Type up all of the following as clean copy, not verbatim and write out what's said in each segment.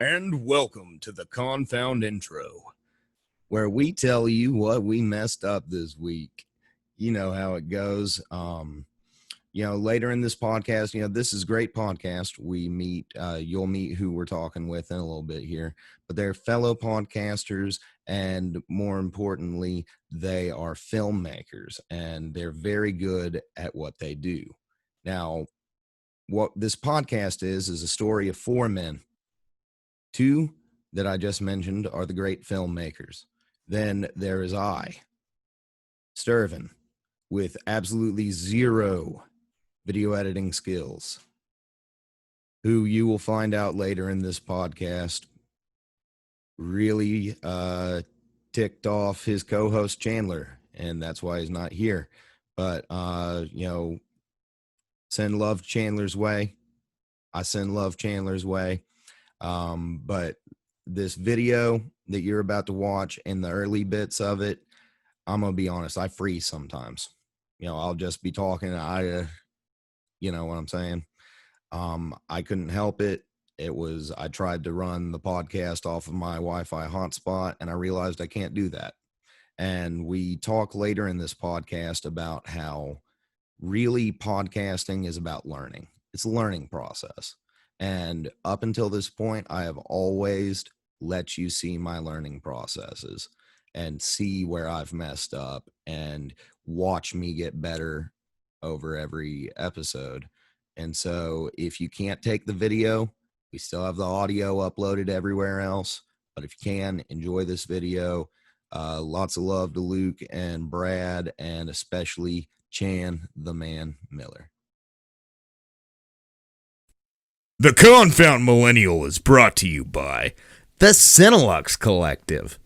And welcome to the Confound intro, where we tell you what we messed up this week. You know how it goes. Later in this podcast, this is a great podcast. We meet, you'll meet who we're talking with in a little bit here, but they're fellow podcasters, and more importantly, they are filmmakers, and they're very good at what they do. Now, what this podcast is a story of four men. Two that I just mentioned are the great filmmakers. Then there is I, Stirvin, with absolutely zero video editing skills, who you will find out later in this podcast really ticked off his co-host Chandler, and that's why he's not here. But send love Chandler's way. I send love Chandler's way. But this video that you're about to watch and the early bits of it, I'm gonna be honest, I freeze sometimes. I'll just be talking. You know what I'm saying? I couldn't help it. I tried to run the podcast off of my Wi-Fi hotspot, and I realized I can't do that. And we talk later in this podcast about how really podcasting is about learning. It's a learning process. And up until this point, I have always let you see my learning processes and see where I've messed up and watch me get better over every episode. And so if you can't take the video, we still have the audio uploaded everywhere else. But if you can, enjoy this video. Lots of love to Luke and Brad, and especially Chan the Man Miller. The Confound Millennial is brought to you by the Cinelux Collective.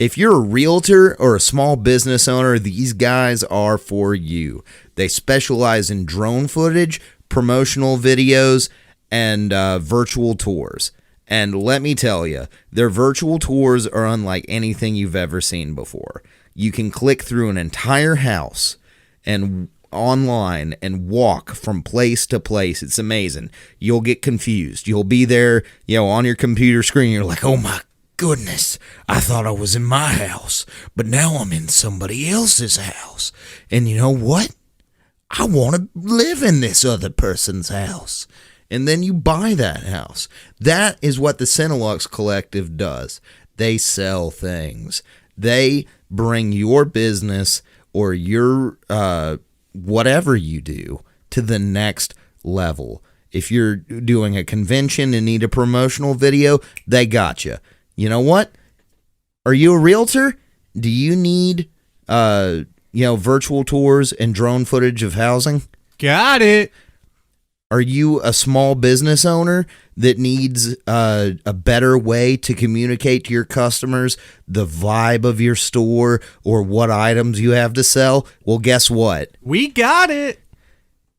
If you're a realtor or a small business owner, these guys are for you. They specialize in drone footage, promotional videos, and virtual tours. And let me tell you, their virtual tours are unlike anything you've ever seen before. You can click through an entire house and online and walk from place to place. It's amazing. You'll get confused. You'll be there, on your computer screen. You're like, oh my goodness, I thought I was in my house, but now I'm in somebody else's house. And you know what? I want to live in this other person's house. And then you buy that house. That is what the Cinelux Collective does. They sell things. They bring your business or your whatever you do to the next level. If you're doing a convention and need a promotional video, they got you. You know what? Are you a realtor? Do you need virtual tours and drone footage of housing? Got it. Are you a small business owner that needs a better way to communicate to your customers the vibe of your store or what items you have to sell? Well, guess what? We got it.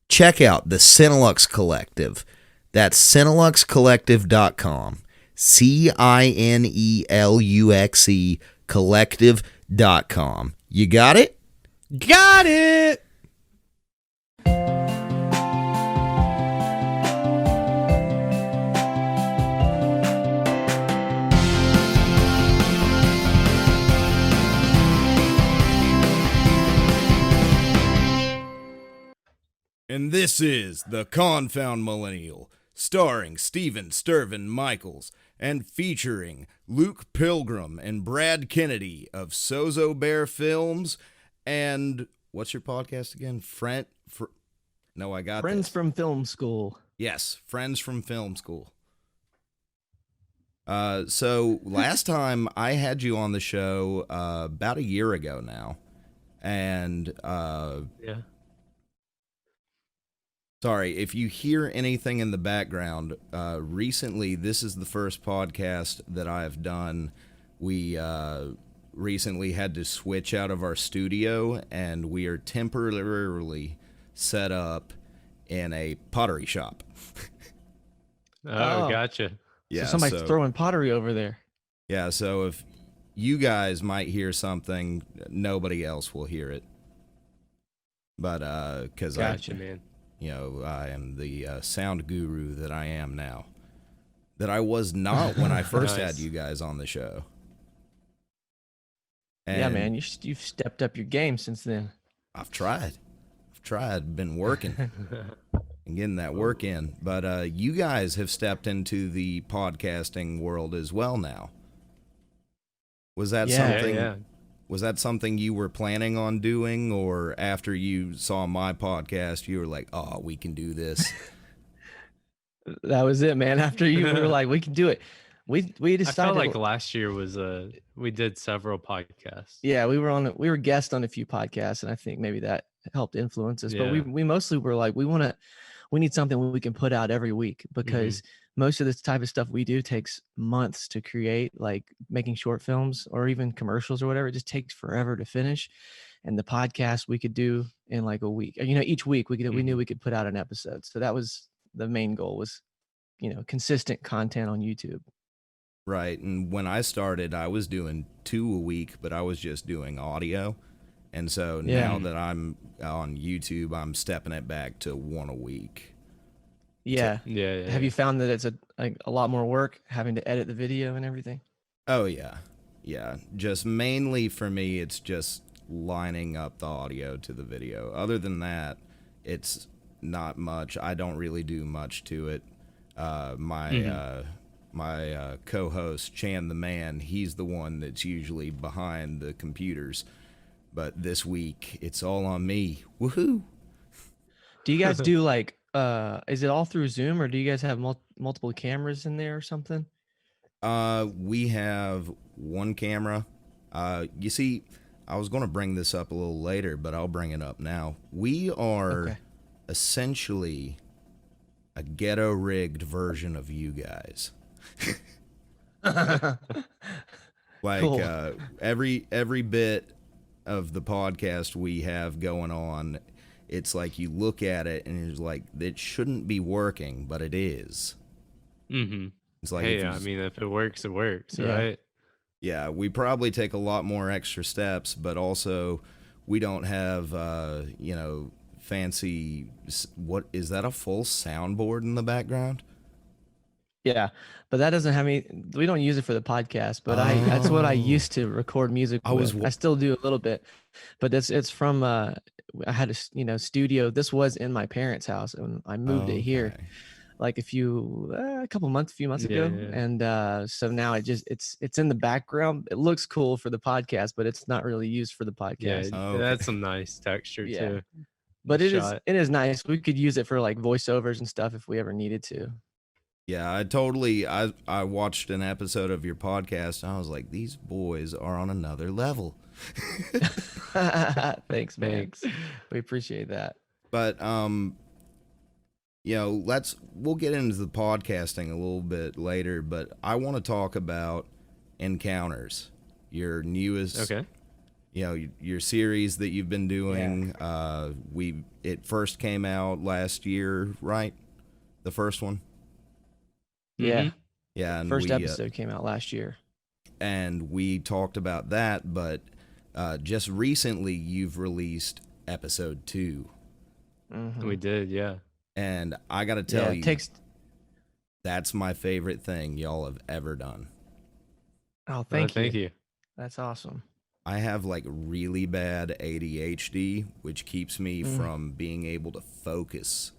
Check out the Cinelux Collective. That's CineluxCollective.com. CINELUXE Collective.com. You got it? Got it. And this is The Confound Millennial, starring Steven Stirvin Michaels and featuring Luke Pilgrim and Brad Kennedy of Sozo Bear Films and what's your podcast again? Friends from Film School. Yes, Friends from Film School. So last time I had you on the show about a year ago now, and Yeah. Sorry, if you hear anything in the background, recently, this is the first podcast that I have done. We recently had to switch out of our studio, and we are temporarily set up in a pottery shop. Oh, gotcha. Yeah, so somebody's throwing pottery over there. Yeah, so if you guys might hear something, nobody else will hear it. But, because Gotcha, man. I am the sound guru that I am now. that I was not when I first had Nice. you guys on the show. Yeah, And man, you've stepped up your game since then. I've tried, been working and getting that work in. But you guys have stepped into the podcasting world as well now. Was that Yeah. something? Yeah. Was that something you were planning on doing, or after you saw my podcast, you were like, "Oh, we can do this"? That was it, man. After we were like, we can do it. We I decided. felt like last year was we did several podcasts. Yeah, we were guests on a few podcasts, and I think maybe that helped influence us. But Yeah. we mostly were like, we need something we can put out every week, because most of this type of stuff we do takes months to create, like making short films or even commercials or whatever. It just takes forever to finish. And the podcast we could do in like a week. Each week we knew we could put out an episode. So that was the main goal, was consistent content on YouTube. Right. And when I started, I was doing 2 a week, but I was just doing audio. And so now that I'm on YouTube, I'm stepping it back to 1 a week. Yeah. Yeah. Have you found that it's a lot more work having to edit the video and everything? Oh, yeah. Yeah. Just mainly for me, it's just lining up the audio to the video. Other than that, it's not much. I don't really do much to it. My co-host, Chan the Man, he's the one that's usually behind the computers. But this week, it's all on me. Woohoo! Do you guys do like, is it all through Zoom, or do you guys have multiple cameras in there or something? We have one camera. You see, I was going to bring this up a little later, but I'll bring it up now. We are essentially a ghetto-rigged version of you guys. Like, Cool. every bit of the podcast we have going on, it's like you look at it and it's like, it shouldn't be working, but it is. It's like, Hey, I mean, if it works, it works, right? Yeah, we probably take a lot more extra steps, but also we don't have, fancy. What is that? A full soundboard in the background? Yeah, but that doesn't have any. We don't use it for the podcast, but that's what I used to record music with. I still do a little bit, but it's from. I had a studio. This was in my parents' house, and I moved it here like a few months ago, and so now it's in the background. It looks cool for the podcast, but it's not really used for the podcast. Yeah, that's some nice texture too. But it is nice. We could use it for like voiceovers and stuff if we ever needed to. Yeah, I watched an episode of your podcast and I was like, these boys are on another level. Thanks, man. We appreciate that. But we'll get into the podcasting a little bit later, but I want to talk about Encounters, your newest your series that you've been doing. It first came out last year, right? The first one? Yeah. Yeah. And first episode came out last year. And we talked about that, but just recently you've released episode 2. We did, yeah. And I got to tell you, that's my favorite thing y'all have ever done. Oh, thank you. Thank you. That's awesome. I have like really bad ADHD, which keeps me from being able to focus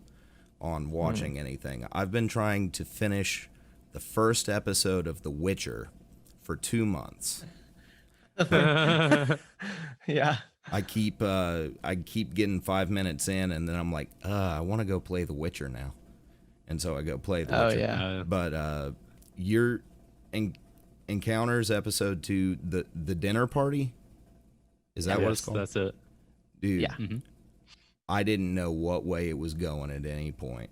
on watching anything. I've been trying to finish the first episode of The Witcher for 2 months. Yeah. I keep getting 5 minutes in, and then I'm like, I want to go play The Witcher now, and so I go play The Witcher. Yeah. But your Encounters episode 2, the dinner party, is that what it's called? That's it, dude. Yeah. I didn't know what way it was going at any point.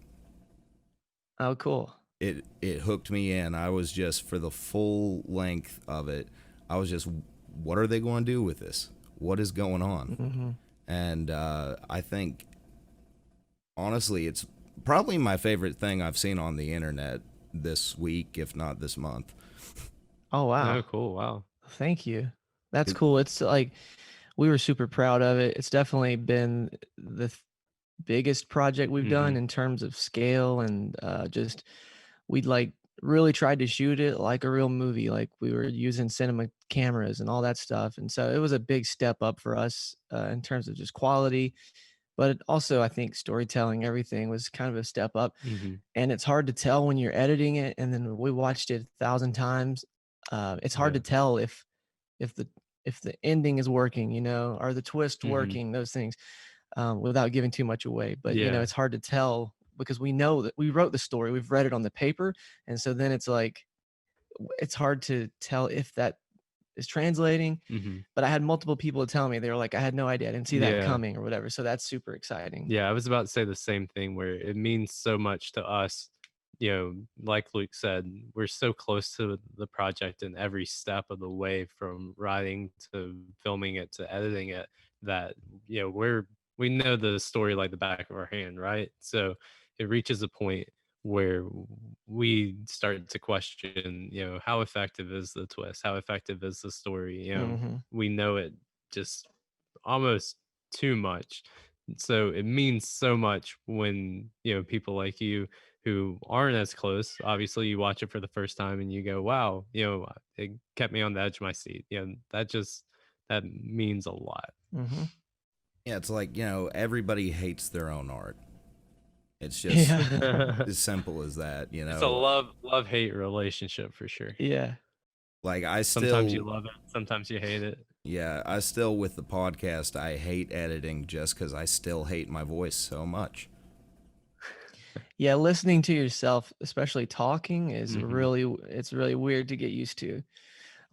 Oh, cool. It hooked me in. I was just, for the full length of it, I was just, what are they going to do with this? What is going on? And I think, honestly, it's probably my favorite thing I've seen on the internet this week, if not this month. Oh, wow. Oh, cool. Wow. Thank you. That's cool. It's like, we were super proud of it. It's definitely been the biggest project we've done in terms of scale, and just, we'd like really tried to shoot it like a real movie, like we were using cinema cameras and all that stuff. And so it was a big step up for us in terms of just quality, but also I think storytelling, everything was kind of a step up. Mm-hmm. And it's hard to tell when you're editing it. And then we watched it 1,000 times. It's hard to tell if the ending is working, you know, or the twist working, those things, without giving too much away. But you know, it's hard to tell because we know that we wrote the story, we've read it on the paper, and so then it's like it's hard to tell if that is translating. But I had multiple people tell me, they were like, I had no idea, I didn't see that coming or whatever. So that's super exciting. Yeah, I was about to say the same thing, where it means so much to us. You know, like Luke said, we're so close to the project in every step of the way, from writing to filming it to editing it, that, you know, we know the story like the back of our hand, right? So it reaches a point where we start to question, you know, how effective is the twist? How effective is the story? You know, we know it just almost too much. So it means so much when, you know, people like you who aren't as close, obviously you watch it for the first time and you go, wow, you know, it kept me on the edge of my seat. You know, that means a lot. Yeah, it's like, you know, everybody hates their own art. It's just as simple as that, you know. It's a love hate relationship for sure. Yeah. Like sometimes you love it, sometimes you hate it. Yeah, I still, with the podcast, I hate editing just because I still hate my voice so much. Yeah, listening to yourself, especially talking, is it's really weird to get used to.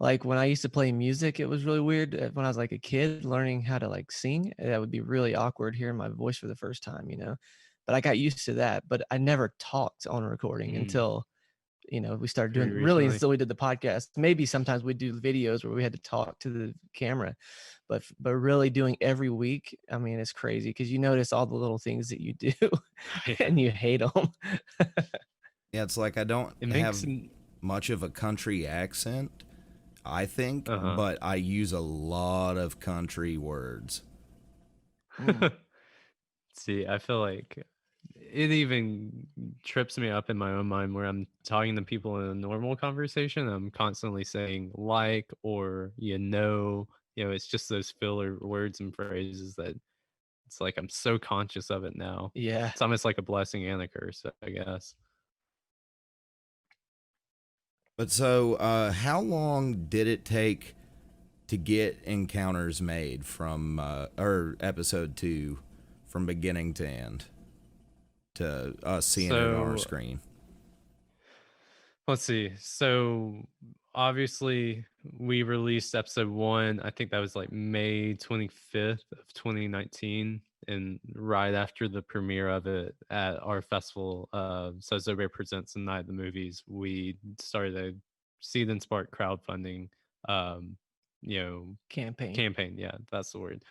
Like when I used to play music, it was really weird when I was like a kid learning how to like sing. That would be really awkward hearing my voice for the first time, you know. But I got used to that. But I never talked on a recording until, you know, we started doing until we did the podcast. Maybe sometimes we do videos where we had to talk to the camera, but really doing every week, I mean, it's crazy because you notice all the little things that you do and you hate them. Yeah, it's like I don't have much of a country accent, I think, but I use a lot of country words. See, I feel like it even trips me up in my own mind where I'm talking to people in a normal conversation. I'm constantly saying like, or, you know, it's just those filler words and phrases that it's like I'm so conscious of it now. Yeah. It's almost like a blessing and a curse, I guess. But so, how long did it take to get Encounters made from, or episode 2, from beginning to end, to us seeing it on our screen? Let's see. So obviously we released episode 1. I think that was like May 25th of 2019, and right after the premiere of it at our festival, Sozo Presents the Night of the Movies, we started a Seed and Spark crowdfunding, campaign. Yeah, that's the word.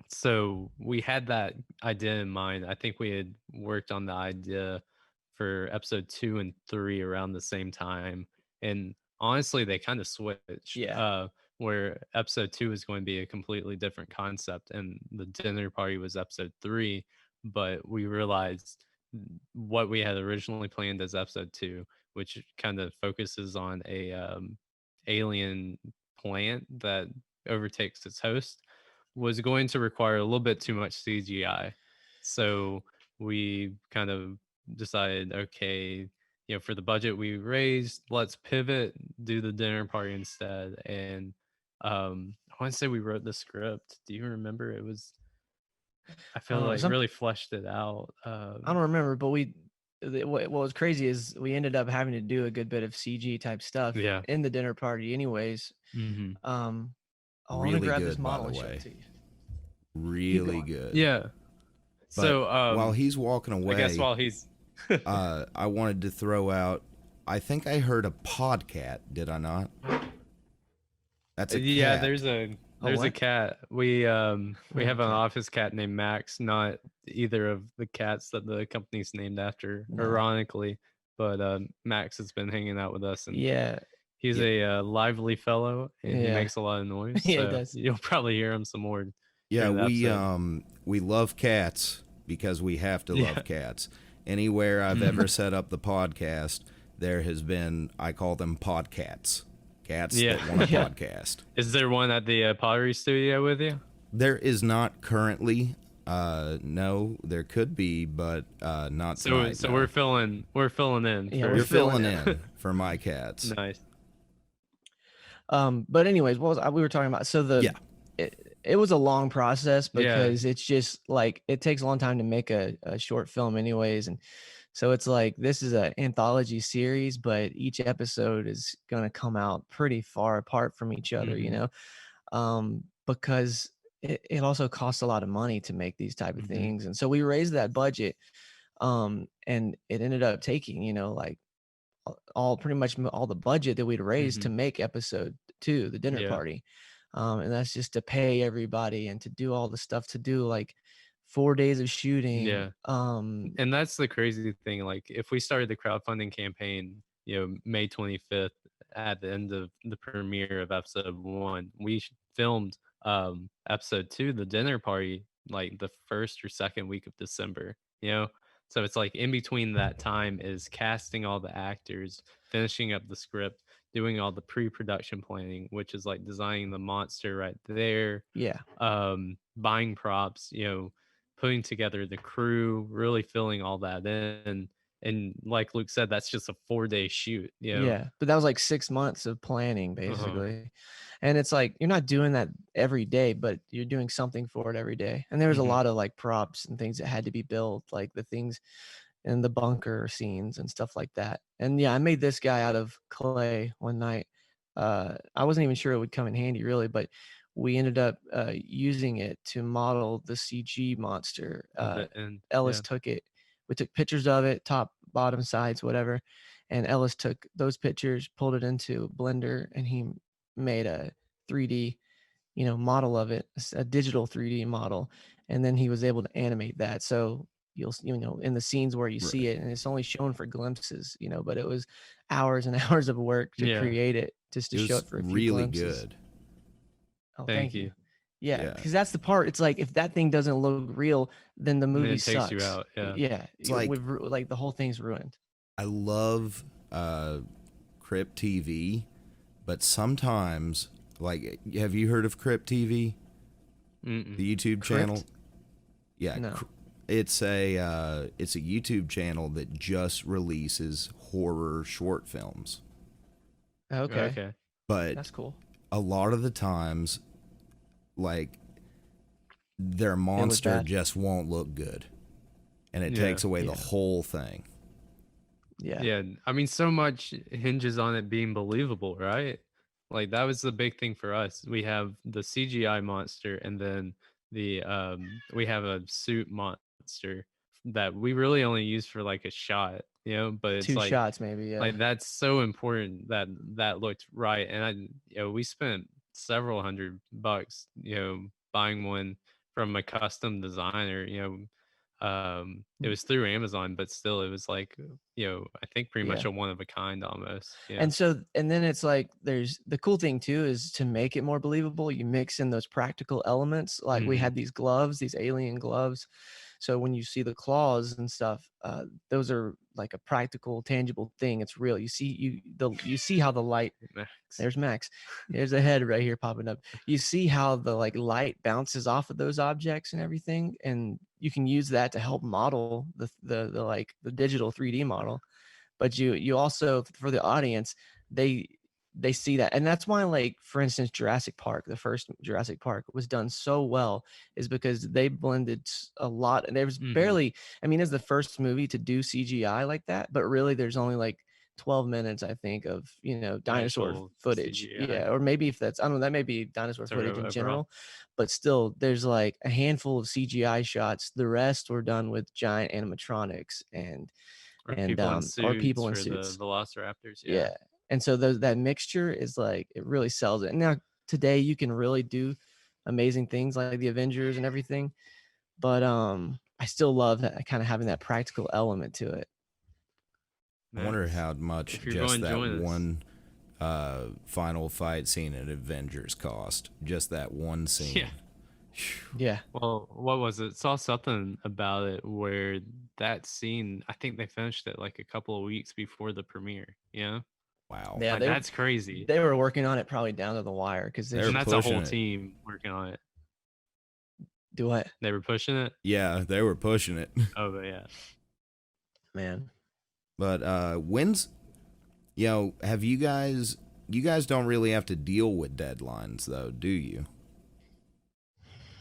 So we had that idea in mind. I think we had worked on the idea for episode 2 and 3 around the same time, and honestly they kind of switched. Where episode 2 is going to be a completely different concept and the dinner party was episode 3, but we realized what we had originally planned as episode 2, which kind of focuses on a alien plant that overtakes its host, was going to require a little bit too much CGI. So we kind of decided, okay, for the budget we raised, let's pivot, do the dinner party instead. And I want to say we wrote the script. Do you remember? It was, I feel like really fleshed it out. I don't remember, but what was crazy is we ended up having to do a good bit of CG type stuff in the dinner party anyways. I want to grab this model and show it to you. Really good. Yeah. But so while he's walking away, I guess while he's I wanted to throw out, I think I heard a podcat, did I not? That's a cat. There's a cat. We have an office cat named Max, not either of the cats that the company's named after, ironically, but Max has been hanging out with us, and he's a lively fellow, and he makes a lot of noise. So he does. You'll probably hear him some more. Yeah, we love cats because we have to love cats. Anywhere I've ever set up the podcast, there has been, I call them podcats. Cats that want a podcast. Is there one at the pottery studio with you? There is not currently. No, there could be, but not tonight. So no. we're filling in. Yeah, We're filling in for my cats. Nice. But anyways, we were talking about? So it was a long process because it's just like it takes a long time to make a short film anyways, and so it's like this is an anthology series, but each episode is going to come out pretty far apart from each other, you know, because it also costs a lot of money to make these type of things. And so we raised that budget, and it ended up taking, you know, like pretty much all the budget that we'd raised to make episode 2, the dinner party. And that's just to pay everybody and to do all the stuff, to do like 4 days of shooting. And that's the crazy thing. Like if we started the crowdfunding campaign, you know, May 25th at the end of the premiere of episode 1, we filmed episode 2, the dinner party, like the first or second week of December, you know? So it's like in between that time is casting all the actors, finishing up the script, doing all the pre-production planning, which is like designing the monster right there. Buying props, you know, putting together the crew, really filling all that in. And like Luke said, that's just a 4-day shoot. You know? But that was like 6 months of planning, basically. And it's like you're not doing that every day, but you're doing something for it every day. And there was a lot of like props and things that had to be built, like the things in the bunker scenes and stuff like that. And I made this guy out of clay one night. I wasn't even sure it would come in handy really, but we ended up using it to model the CG monster. Ellis took it. We took pictures of it, top, bottom, sides, whatever. And Ellis took those pictures, pulled it into Blender, and he made a 3D, you know, model of it, a digital 3D model. And then he was able to animate that. So you'll, you know, in the scenes where you see it, and it's only shown for glimpses, you know, but it was hours and hours of work to create it, just to show it for a few really glimpses. Good. Oh, thank you. Yeah, because that's the part. It's like if that thing doesn't look real, then the movie sucks. Takes you out. It's like the whole thing's ruined. I love Crypt TV, but sometimes, like, have you heard of Crypt TV? The YouTube channel? Yeah, no. It's a YouTube channel that just releases horror short films. Okay. But that's cool. A lot of the times, like, their monster just won't look good, and it takes away the whole thing. Yeah, I mean, so much hinges on it being believable, right? Like that was the big thing for us. We have the CGI monster, and then the we have a suit monster that we really only use for like a shot, you know, but it's 2 like shots maybe. Like that's so important that looked right. And we spent several $100, you know, buying one from a custom designer, you know. It was through Amazon, but still it was like, you know, I think pretty much a one of a kind almost. And then it's like there's the cool thing too is to make it more believable, you mix in those practical elements. Like we had these gloves, these alien gloves, so when you see the claws and stuff, those are like a practical, tangible thing. It's real. You see how the light. There's Max. There's a head right here popping up. You see how the like light bounces off of those objects and everything, and you can use that to help model the digital 3D model. But you also, for the audience, they see that. And that's why, like, for instance, Jurassic Park, the first Jurassic Park was done so well, is because they blended a lot. And there was barely, I mean, it's the first movie to do CGI like that, but really there's only like 12 minutes, I think, of, you know, dinosaur footage. CGI. Yeah. Or maybe if that's, I don't know, that may be dinosaur footage in general, but still there's like a handful of CGI shots. The rest were done with giant animatronics or people in suits. The Velociraptors. Yeah. And so that mixture is like, it really sells it. And now today you can really do amazing things like the Avengers and everything. But I still love that, kind of having that practical element to it. I wonder how much just that one final fight scene at Avengers cost. Just that one scene. Yeah. Well, what was it? Saw something about it where that scene, I think they finished it like a couple of weeks before the premiere. Wow. Yeah, like, that's crazy. They were working on it probably down to the wire because and that's a whole team working on it. Do what? They were pushing it. Yeah, they were pushing it. Oh, but yeah, man. But when's, have you guys don't really have to deal with deadlines though, do you?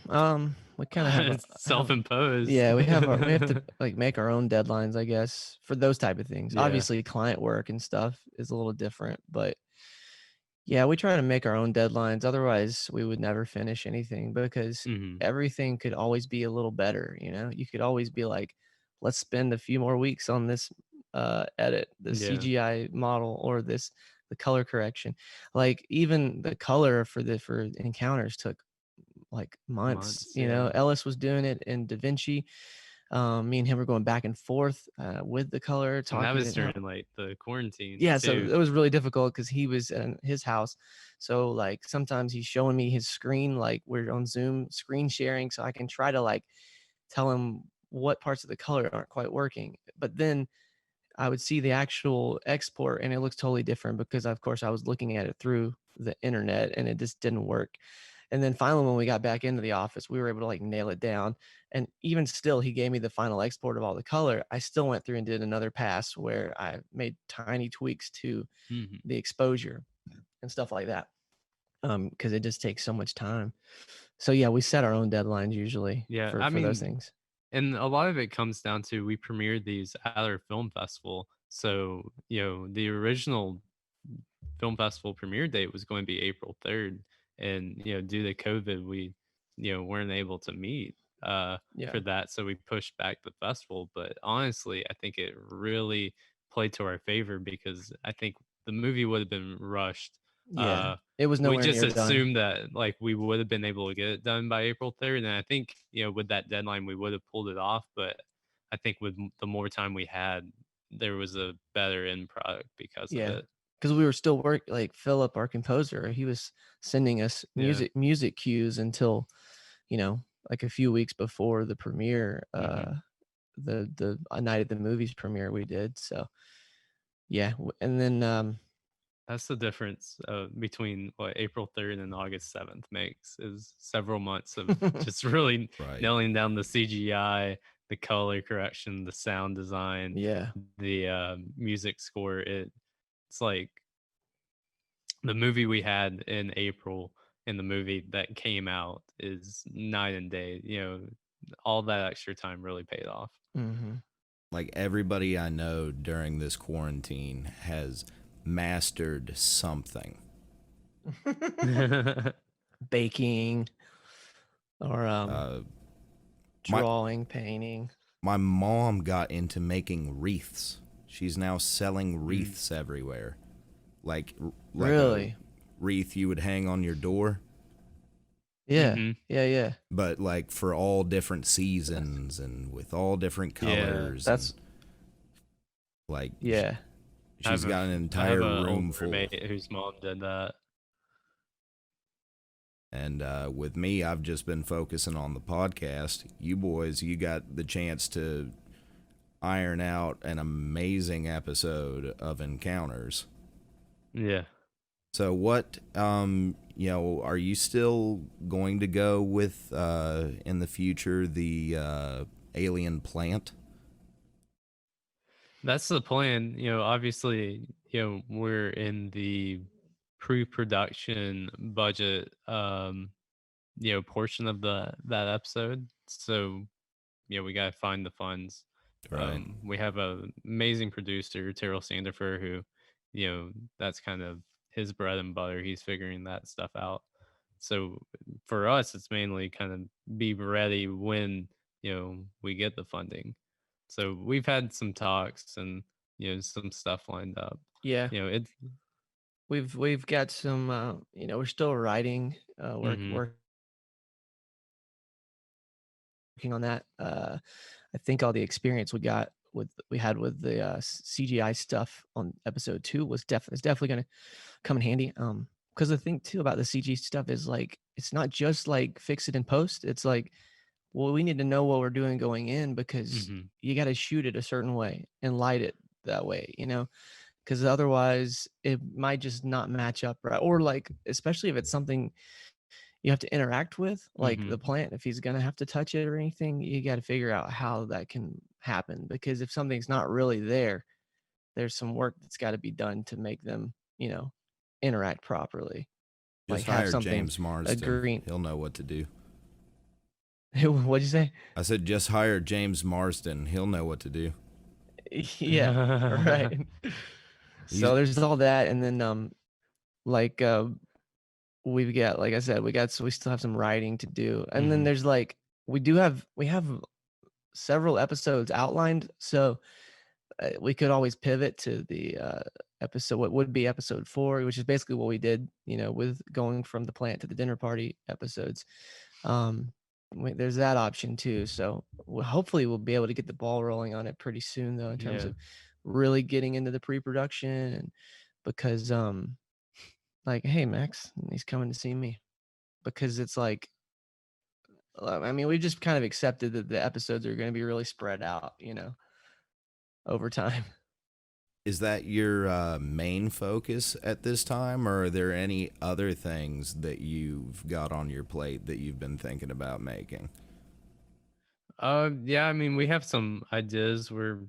We kind of have self-imposed. Yeah, we have to like make our own deadlines, I guess, for those type of things. Yeah. Obviously, client work and stuff is a little different, but yeah, we try to make our own deadlines. Otherwise, we would never finish anything because everything could always be a little better. You could always be like, let's spend a few more weeks on this edit, the CGI model, or the color correction. Like even the color for encounters took like months. Ellis was doing it in DaVinci. Me and him were going back and forth with the color. And that was during like the quarantine. Yeah, too. so it was really difficult because he was in his house. So like sometimes he's showing me his screen, like we're on Zoom screen sharing, so I can try to like tell him what parts of the color aren't quite working. But then I would see the actual export and it looks totally different because of course I was looking at it through the internet and it just didn't work. And then finally, when we got back into the office, we were able to like nail it down. And even still, he gave me the final export of all the color. I still went through and did another pass where I made tiny tweaks to the exposure and stuff like that. Because it just takes so much time. So yeah, we set our own deadlines usually for those things. And a lot of it comes down to we premiered these at our film festival. So, the original film festival premiere date was going to be April 3rd. And, due to COVID, we, weren't able to meet for that. So we pushed back the festival. But honestly, I think it really played to our favor because I think the movie would have been rushed. Yeah, it was nowhere we just near assumed done. that like we would have been able to get it done by April 3rd. And I think, with that deadline, we would have pulled it off. But I think with the more time we had, there was a better end product because of it. Because we were still like Philip, our composer, he was sending us music cues until, like a few weeks before the premiere, the night of the movies premiere we did. So, yeah, and then that's the difference between what April 3rd and August 7th makes is several months of just really nailing down the CGI, the color correction, the sound design, the music score. It's like the movie we had in April and the movie that came out is night and day. All that extra time really paid off. Like everybody I know during this quarantine has mastered something. Baking or drawing, painting. My mom got into making wreaths. She's now selling wreaths everywhere. Like really? A wreath you would hang on your door. Yeah. Yeah. But like for all different seasons and with all different colors. Yeah, that's like she's got an entire room full. Whose mom did that. And with me, I've just been focusing on the podcast. You boys, you got the chance to iron out an amazing episode of Encounters. Yeah. So what, are you still going to go with, in the future, the alien plant? That's the plan. Obviously, we're in the pre-production budget, portion of that episode. So, we got to find the funds. Right. We have an amazing producer, Terrell Sandifer, who, that's kind of his bread and butter. He's figuring that stuff out. So for us, it's mainly kind of be ready when, we get the funding. So we've had some talks and, some stuff lined up. Yeah. We've got some, we're still writing, working on that. I think all the experience we had with the CGI stuff on episode 2 is definitely going to come in handy. Because the thing too about the CG stuff is like it's not just like fix it in post. It's like well, we need to know what we're doing going in, because you got to shoot it a certain way and light it that way, you know, because otherwise it might just not match up right. Or like, especially if it's something you have to interact with, like the plant, if he's going to have to touch it or anything, you got to figure out how that can happen. Because if something's not really there, there's some work that's got to be done to make them, you know, interact properly. Just like hire James Marsden. He'll know what to do. What'd you say? I said just hire James Marsden. He'll know what to do. Yeah, right. So there's all that, and then like we've got, like I said, we still have some writing to do, and then there's like we have several episodes outlined, so we could always pivot to the episode, what would be episode 4, which is basically what we did, you know, with going from the plant to the dinner party episodes. There's that option too, so hopefully we'll be able to get the ball rolling on it pretty soon, though, in terms of really getting into the pre-production. And because like, hey, Max, he's coming to see me, because it's like, I mean, we just kind of accepted that the episodes are going to be really spread out, you know, over time. Is that your main focus at this time, or are there any other things that you've got on your plate that you've been thinking about making? Yeah, I mean, we have some ideas. We're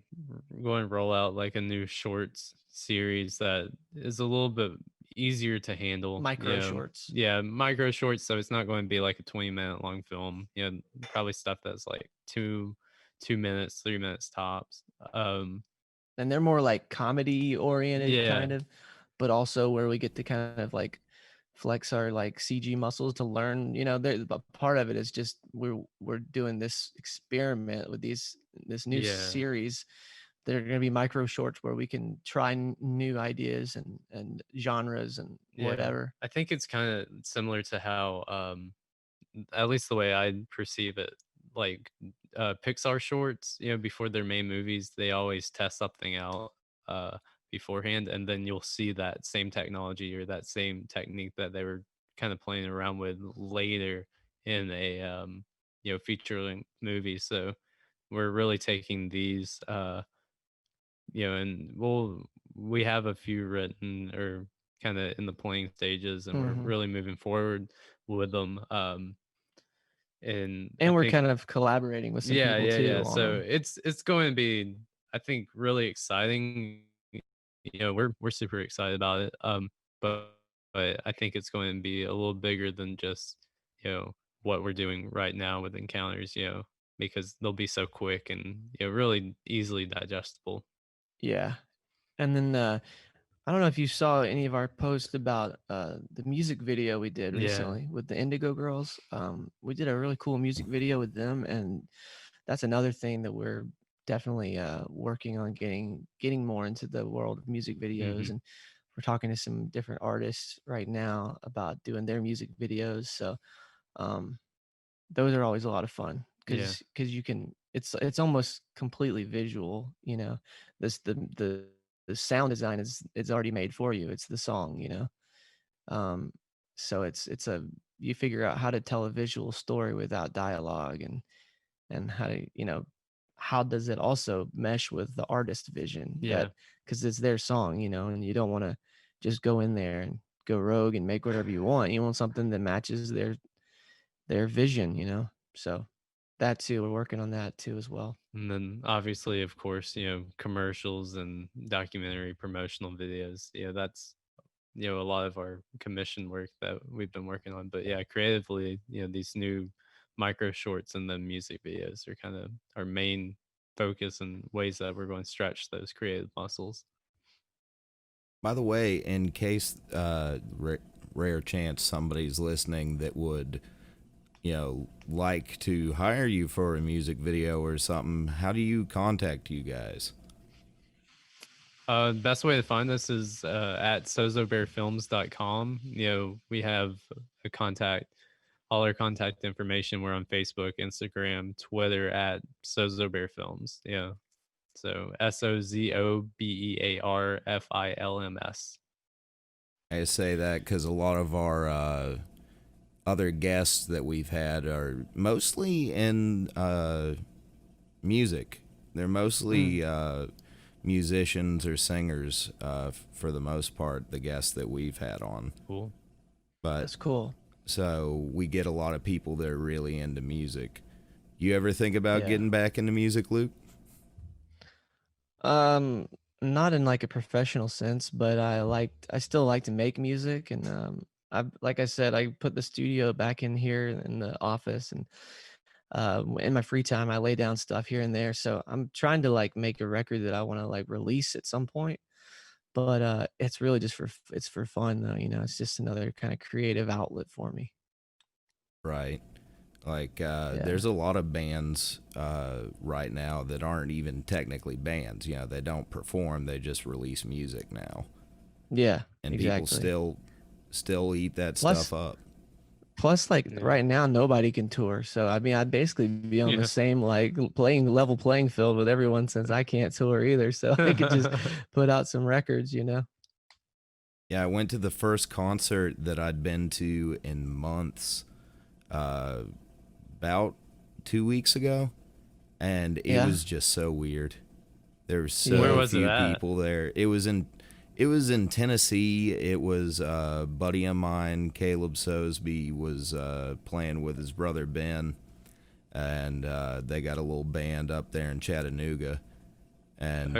going to roll out like a new shorts series that is a little bit easier to handle. Micro shorts. Yeah, micro shorts. So it's not going to be like a 20-minute long film. You know, probably stuff that's like 2 minutes, 3 minutes tops. And they're more like comedy oriented, kind of, but also where we get to kind of like flex our like CG muscles to learn, you know, but part of it is just we're doing this experiment with this new series. They're going to be micro shorts where we can try new ideas and genres and whatever. I think it's kind of similar to how at least the way I perceive it, like Pixar shorts, you know, before their main movies, they always test something out beforehand, and then you'll see that same technology or that same technique that they were kind of playing around with later in a you know, feature-length movie. So we're really taking these you know, and we have a few written or kind of in the playing stages, and we're really moving forward with them. And we're kind of collaborating with some people too. Yeah. So it's going to be, I think, really exciting. You know, we're super excited about it. But I think it's going to be a little bigger than just, you know, what we're doing right now with encounters, you know, because they'll be so quick and, you know, really easily digestible. Yeah. And then I don't know if you saw any of our posts about the music video we did recently with the Indigo Girls. We did a really cool music video with them, and that's another thing that we're definitely working on getting more into the world of music videos. And we're talking to some different artists right now about doing their music videos. So those are always a lot of fun because you can, it's almost completely visual, you know. The sound design is already made for you. It's the song, you know. So it's you figure out how to tell a visual story without dialogue, and how to, you know, how does it also mesh with the artist's vision? Because it's their song, you know, and you don't want to just go in there and go rogue and make whatever you want. You want something that matches their vision, you know. So that too, we're working on that too as well. And then obviously, of course, you know, commercials and documentary promotional videos. You know, that's, you know, a lot of our commission work that we've been working on. But yeah, creatively, you know, these new micro shorts and then music videos are kind of our main focus and ways that we're going to stretch those creative muscles. By the way, in case rare chance somebody's listening that would, you know, like to hire you for a music video or something, how do you contact you guys? Best way to find us is at sozobearfilms.com. You know, we have a contact, all our contact information. We're on Facebook, Instagram, Twitter at sozobearfilms. Yeah. So SOZOBEARFILMS. I say that because a lot of our other guests that we've had are mostly in music. They're mostly musicians or singers for the most part, the guests that we've had on. Cool. But That's cool. So we get a lot of people that are really into music. You ever think about Yeah. getting back into music, Luke? Not in like a professional sense, but I still like to make music, and like I said, I put the studio back in here in the office, and in my free time I lay down stuff here and there. So I'm trying to like make a record that I want to like release at some point. But it's really just it's for fun though, it's just another kind of creative outlet for me. Right. Like Yeah. there's a lot of bands right now that aren't even technically bands. They don't perform, they just release music now. Yeah, And exactly. people still eat that Plus- stuff up. Plus, like right now, nobody can tour. So I mean, I'd basically be on the same like level playing field with everyone since I can't tour either. So I could just put out some records, Yeah, I went to the first concert that I'd been to in months, about 2 weeks ago, and it was just so weird. There were so few people there. It was in Tennessee. It was a buddy of mine, Caleb Sosby, was playing with his brother Ben, and they got a little band up there in Chattanooga. And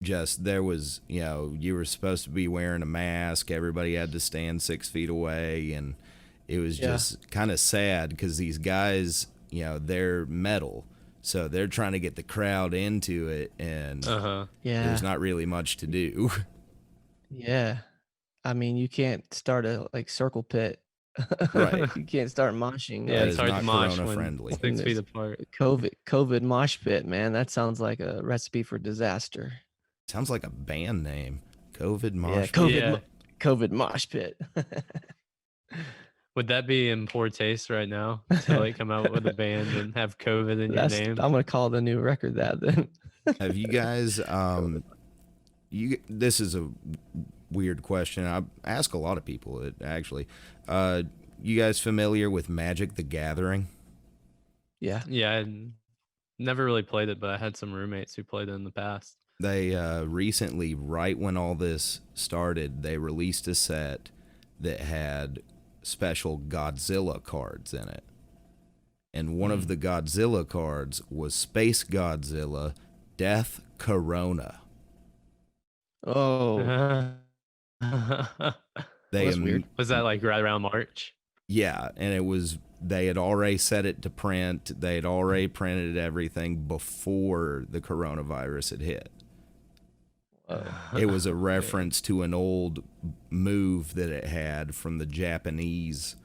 just there was, you were supposed to be wearing a mask. Everybody had to stand 6 feet away, and it was just kind of sad because these guys, they're metal. So they're trying to get the crowd into it, and there's not really much to do. Yeah. I mean, you can't start a like circle pit. Right. You can't start moshing. Yeah, That it's is hard not to mosh corona when friendly. 6 feet apart. COVID mosh pit, man. That sounds like a recipe for disaster. Sounds like a band name. COVID mosh. Yeah, COVID mosh pit. Would that be in poor taste right now to like come out with a band and have COVID in your name? I'm gonna call the new record that then. Have you guys? This is a weird question. I ask a lot of people it actually. You guys familiar with Magic: The Gathering? Yeah. Yeah, I never really played it, but I had some roommates who played it in the past. They recently, right when all this started, they released a set that had special Godzilla cards in it. And one of the Godzilla cards was Space Godzilla, Death Corona. Oh. That's weird. Was that like right around March? Yeah, and they had already set it to print. They had already printed everything before the coronavirus had hit. It was a reference to an old move that it had from the Japanese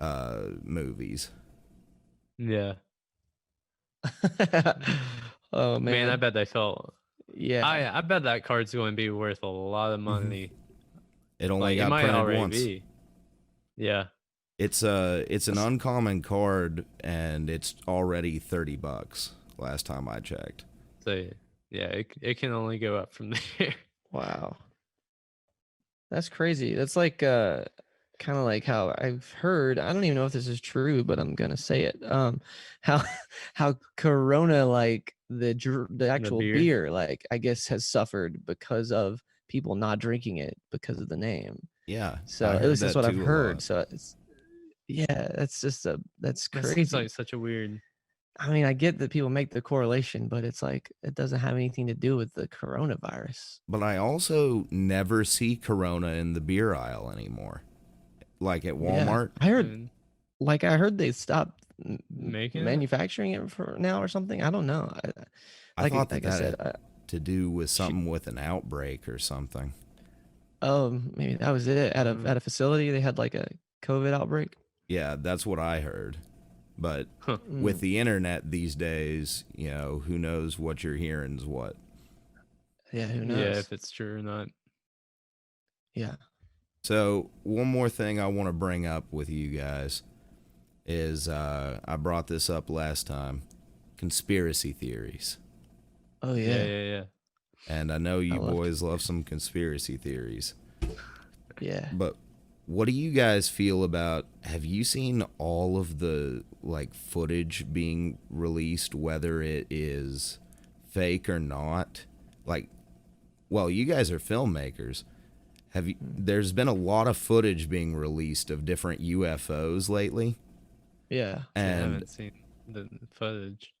movies. Yeah. Oh Man, I bet they felt. Yeah. I bet that card's going to be worth a lot of money. It only got might printed already once. be. Yeah. It's an uncommon card, and it's already $30 last time I checked. So yeah, it can only go up from there. Wow. That's crazy. That's like kind of like how I've heard, I don't even know if this is true, but I'm gonna say it. How Corona, like the actual beer, like I guess has suffered because of people not drinking it because of the name. Yeah. So at least that's what I've heard. So it's that's crazy. It's like such a weird. I mean, I get that people make the correlation, but it's like it doesn't have anything to do with the coronavirus. But I also never see Corona in the beer aisle anymore. Like at Walmart. Yeah. I heard they stopped manufacturing it for now or something. I don't know. I thought that had to do with something with an outbreak or something. Oh, maybe that was it. At a facility, they had like a COVID outbreak. Yeah, that's what I heard. But with the internet these days, who knows what you're hearing is what. Yeah, who knows? Yeah, if it's true or not. Yeah. So one more thing I want to bring up with you guys is I brought this up last time. Conspiracy theories. Oh, yeah. Yeah. And I know you boys love some conspiracy theories. Yeah. But what do you guys feel about, have you seen all of the like footage being released, whether it is fake or not? Like, well, you guys are filmmakers. Have you, there's been a lot of footage being released of different UFOs lately. Yeah. I And haven't seen the footage.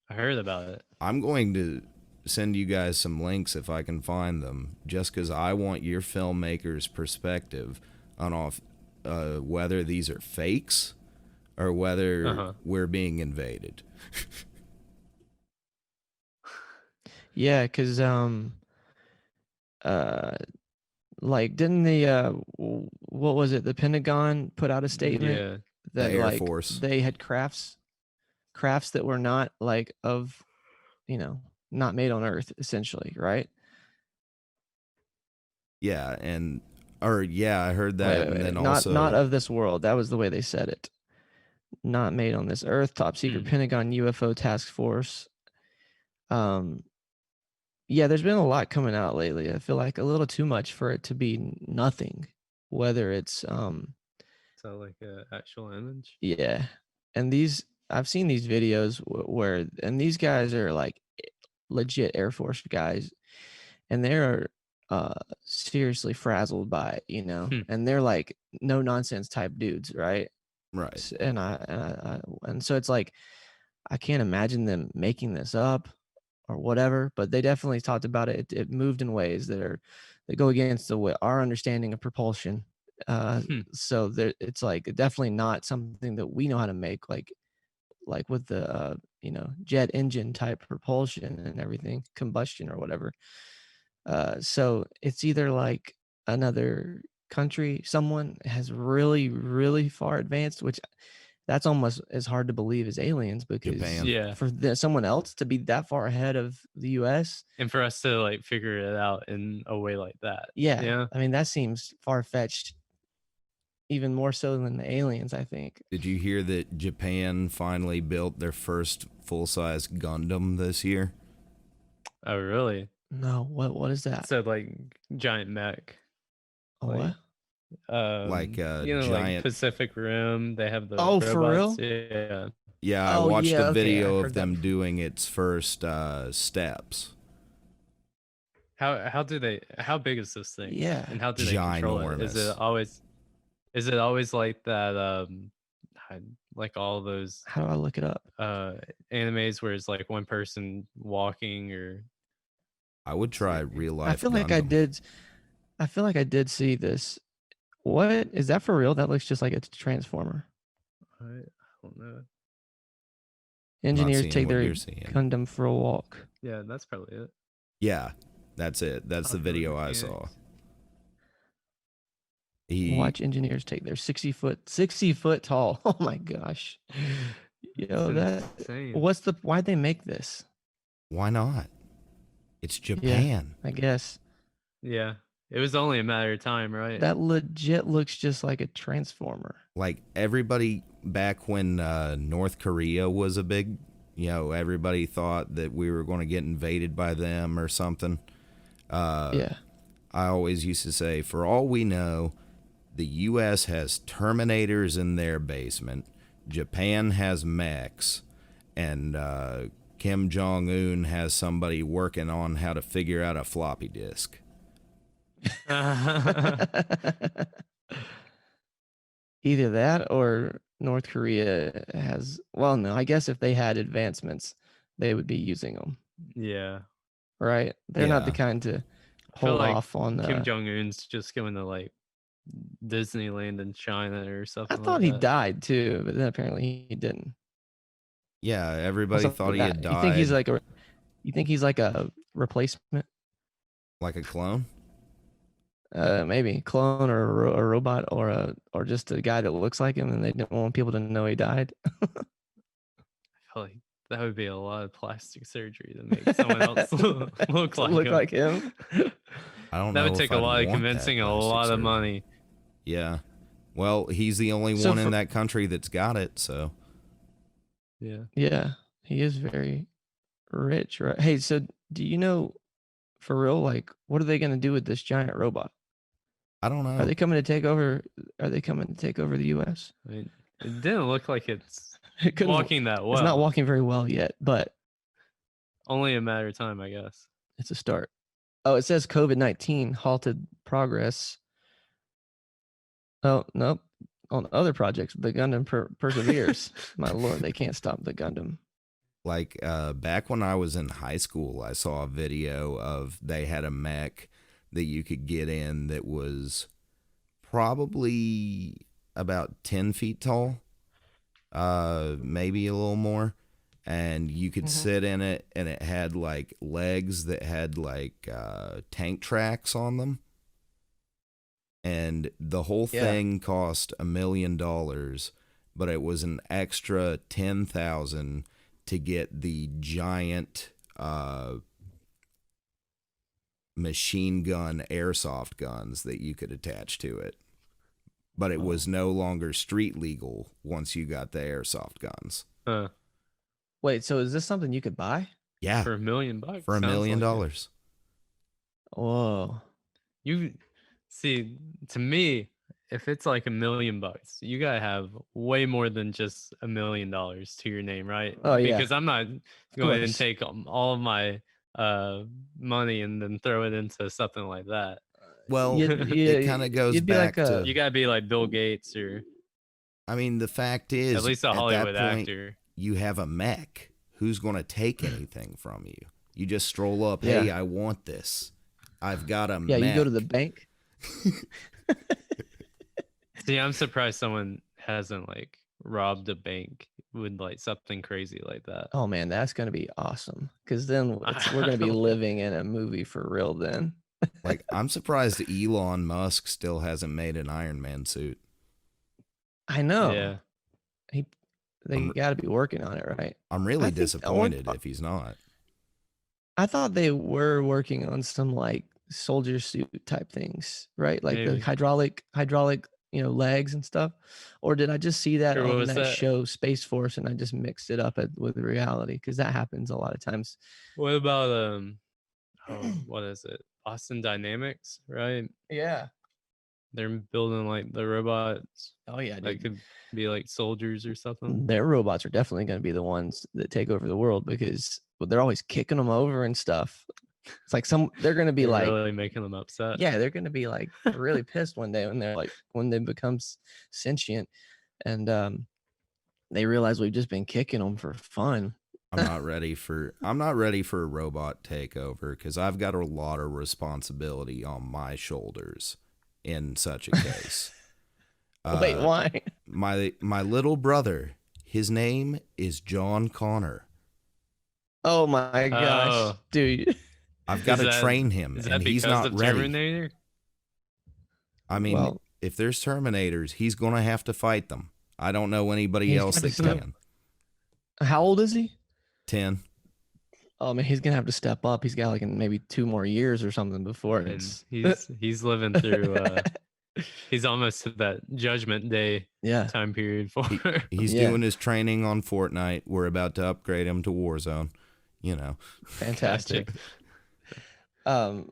I heard about it. I'm going to send you guys some links if I can find them, just because I want your filmmaker's perspective on whether these are fakes or whether we're being invaded. Yeah, because like didn't the what was it? The Pentagon put out a statement that the Air like Force. they had crafts that were not like of, you know, not made on Earth, essentially, right? Yeah, I heard that, and then also not of this world. That was the way they said it. Not made on this Earth. Top secret Pentagon UFO task force. Yeah, there's been a lot coming out lately. I feel like a little too much for it to be nothing. Whether it's so like an actual image. Yeah, and I've seen these videos where, and these guys are like legit Air Force guys, and they're seriously frazzled by it, you know, and they're like no nonsense type dudes, right? Right. And so it's like I can't imagine them making this up or whatever, but they definitely talked about it. It moved in ways that go against our understanding of propulsion. So it's like definitely not something that we know how to make, like with the you know, jet engine type propulsion and everything, combustion or whatever. So it's either like another country, someone has really, really far advanced, which that's almost as hard to believe as aliens, because for someone else to be that far ahead of the US and for us to like figure it out in a way like that. Yeah. I mean, that seems far-fetched, even more so than the aliens, I think. Did you hear that Japan finally built their first full-size Gundam this year? Oh, really? No. What is that? So like giant mech. What? Like a you know, giant like Pacific Rim. They have the robots. For real? Yeah. Yeah, I watched a video of them doing its first steps. How big is this thing? Yeah. And how do they control it? Is it always like that like all those, how do I look it up? Animes where it's like one person walking, or I would try real life. I feel like I did see this. What is that for real? That looks just like a transformer. I don't know. Engineers take their Gundam for a walk. Yeah, that's probably it. Yeah, that's it. That's the video I saw. Watch engineers take their 60 foot tall. Oh my gosh. Yo, why'd they make this? Why not? It's Japan. Yeah, I guess. Yeah. It was only a matter of time, right? That legit looks just like a transformer. Like everybody back when North Korea was a big, you know, everybody thought that we were going to get invaded by them or something. Yeah. I always used to say, for all we know, the U.S. has Terminators in their basement, Japan has mechs, and Kim Jong-un has somebody working on how to figure out a floppy disk. Either that or North Korea has, well, no, I guess if they had advancements, they would be using them. Yeah. Right? They're not the kind to hold off on Kim Jong-un's just going to like Disneyland in China or something. I thought he died too, but then apparently he didn't. Yeah, everybody thought he had died. You think he's like a replacement? Like a clone? Maybe clone or a robot or just a guy that looks like him, and they don't want people to know he died. I feel like that would be a lot of plastic surgery to make someone else look like him. I don't know. That would take a lot of convincing and a lot of money. Yeah. Well, he's the only one in that country that's got it, so. Yeah. Yeah, he is very rich, right? Hey, so do you know, for real, like, what are they going to do with this giant robot? I don't know. Are they coming to take over? Are they coming to take over the U.S.? I mean, it didn't look like it's It walking that well. It's not walking very well yet, but only a matter of time, I guess. It's a start. Oh, it says COVID-19 halted progress. Oh, nope. On other projects, the Gundam perseveres. My lord, they can't stop the Gundam. Like back when I was in high school, I saw a video of they had a mech that you could get in that was probably about 10 feet tall, maybe a little more. And you could sit in it, and it had like legs that had like tank tracks on them. And the whole thing cost $1 million, but it was an extra 10,000 to get the giant machine gun airsoft guns that you could attach to it. But it was no longer street legal once you got the airsoft guns. Wait, so is this something you could buy? Yeah. For $1 million. For $1 million. Whoa. You see, to me, if it's like $1 million, you gotta have way more than just $1 million to your name, right? Oh yeah. Because I'm not going to take all of my money and then throw it into something like that. Well, it kind of goes back to... You gotta be like Bill Gates or... I mean, the fact is, at least a Hollywood point, actor. You have a mech. Who's going to take anything from you? You just stroll up, hey, I want this. I've got a mech. Yeah, you go to the bank. See, I'm surprised someone hasn't like robbed a bank with like something crazy like that. Oh man, that's gonna be awesome. Because then we're gonna be living in a movie for real. Then, like, I'm surprised Elon Musk still hasn't made an Iron Man suit. I know. Yeah, they got to be working on it, right? I'm really disappointed if he's not. I thought they were working on some like soldier suit type things, right? Like the hydraulic, legs and stuff. Or did I just see that on that show Space Force and I just mixed it up with reality? Because that happens a lot of times. What about what is it? Boston Dynamics, right? Yeah. They're building like the robots. Oh yeah, they could be like soldiers or something. Their robots are definitely going to be the ones that take over the world because they're always kicking them over and stuff. It's like they're going to be like really making them upset. Yeah, they're going to be like really pissed one day when they become sentient and they realize we've just been kicking them for fun. I'm not ready for a robot takeover because I've got a lot of responsibility on my shoulders in such a case. Wait, why? My little brother, his name is John Connor. Oh my gosh, dude. I've got to train him, and he's not ready. Terminator? I mean, if there's Terminators, he's going to have to fight them. I don't know anybody else that can. How old is he? 10. Oh man, he's gonna have to step up. He's got like maybe 2 more years or something before he's living through. He's almost to that Judgment Day time period for. He's doing his training on Fortnite. We're about to upgrade him to Warzone. Fantastic. I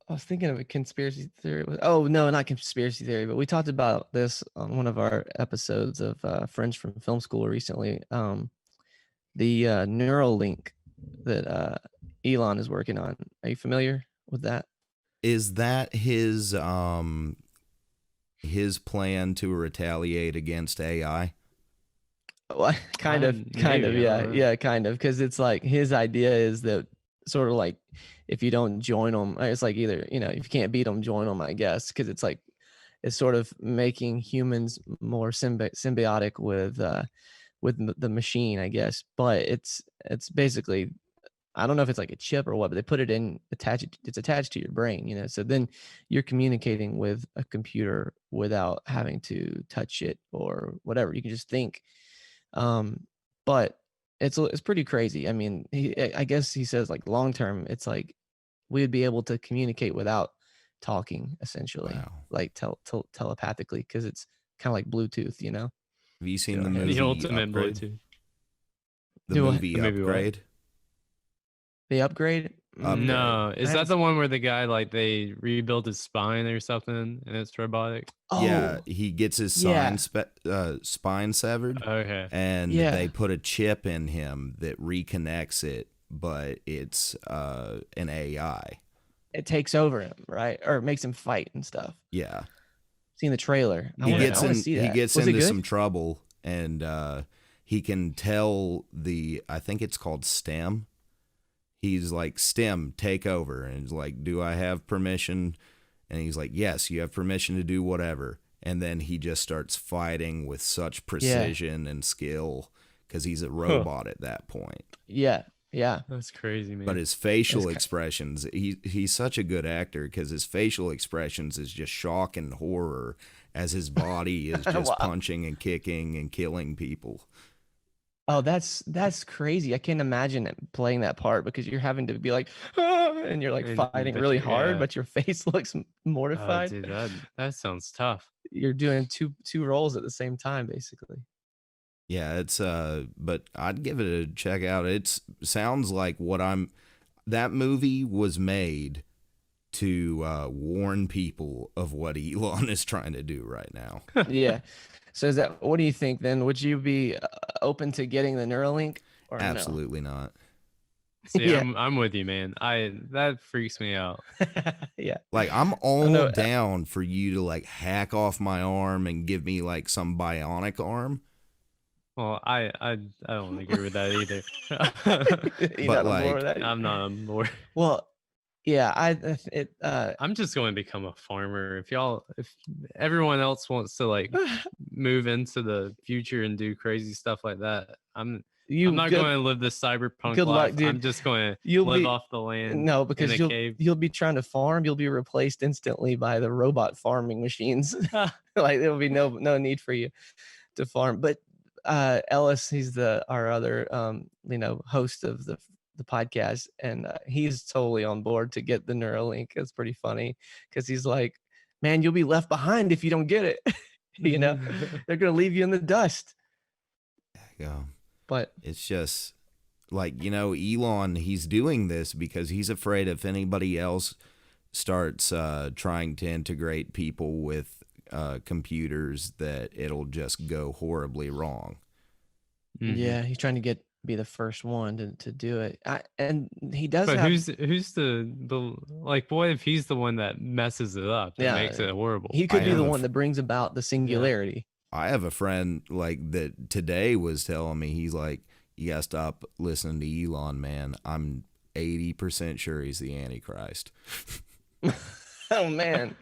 was thinking of a conspiracy theory. Oh no, not conspiracy theory, but we talked about this on one of our episodes of Friends from Film School recently. The Neuralink that Elon is working on. Are you familiar with that? Is that his plan to retaliate against AI? Well, kind of, yeah, kind of, because it's like his idea is that sort of like if you don't join them, it's like either if you can't beat them, join them, I guess, because it's like it's sort of making humans more symbiotic with the machine, I guess. But it's basically, I don't know if it's like a chip or what, but they put it in, it's attached to your brain, so then you're communicating with a computer without having to touch it or whatever. You can just think. But it's pretty crazy. I mean, I guess he says like long term, it's like we'd be able to communicate without talking, essentially. Wow. Like telepathically, because it's kind of like Bluetooth, Have you seen the movie The ultimate Upgrade? Bluetooth. The movie Upgrade? The upgrade? No, is that the one where the guy like they rebuild his spine or something and it's robotic? Yeah, he gets his spine severed. Okay. And they put a chip in him that reconnects it, but it's an AI. It takes over him, right? Or it makes him fight and stuff. Yeah. Seen the trailer. He gets into some trouble, and he can tell I think it's called STEM. He's like, STEM, take over. And he's like, do I have permission? And he's like, yes, you have permission to do whatever. And then he just starts fighting with such precision and skill because he's a robot at that point. Yeah. That's crazy, man. But his facial expressions, he's such a good actor because his facial expressions is just shock and horror as his body is just punching and kicking and killing people. Oh, that's crazy. I can't imagine playing that part because you're having to be like, and you're like fighting really hard, but your face looks mortified. Dude, that sounds tough. You're doing two roles at the same time, basically. Yeah, it's but I'd give it a check out. It sounds like that movie was made to warn people of what Elon is trying to do right now. Yeah. So what do you think then? Would you be open to getting the Neuralink or Absolutely not? See, I'm with you, man. That freaks me out. Yeah. Like I'm all down for you to like hack off my arm and give me like some bionic arm. Well, I don't agree with that either. But like, I'm not on board. Well, yeah, I'm just going to become a farmer. If everyone else wants to like move into the future and do crazy stuff like that, I'm not going to live this cyberpunk life. Luck, dude. I'm just going to live off the land. No, because you'll be trying to farm. You'll be replaced instantly by the robot farming machines. Like there will be no need for you to farm. But Ellis, he's our other host of the podcast, and he's totally on board to get the Neuralink. It's pretty funny because he's like, man, you'll be left behind if you don't get it. They're gonna leave you in the dust. Yeah, but it's just like Elon, he's doing this because he's afraid if anybody else starts trying to integrate people with computers that it'll just go horribly wrong. Yeah, he's trying to be the first one to do it, and he does. But who's the like? What if he's the one that messes it up and makes it horrible? He could be the one that brings about the singularity. I have a friend like that today was telling me, he's like, you gotta stop listening to Elon, man. I'm 80% sure he's the Antichrist. Oh man,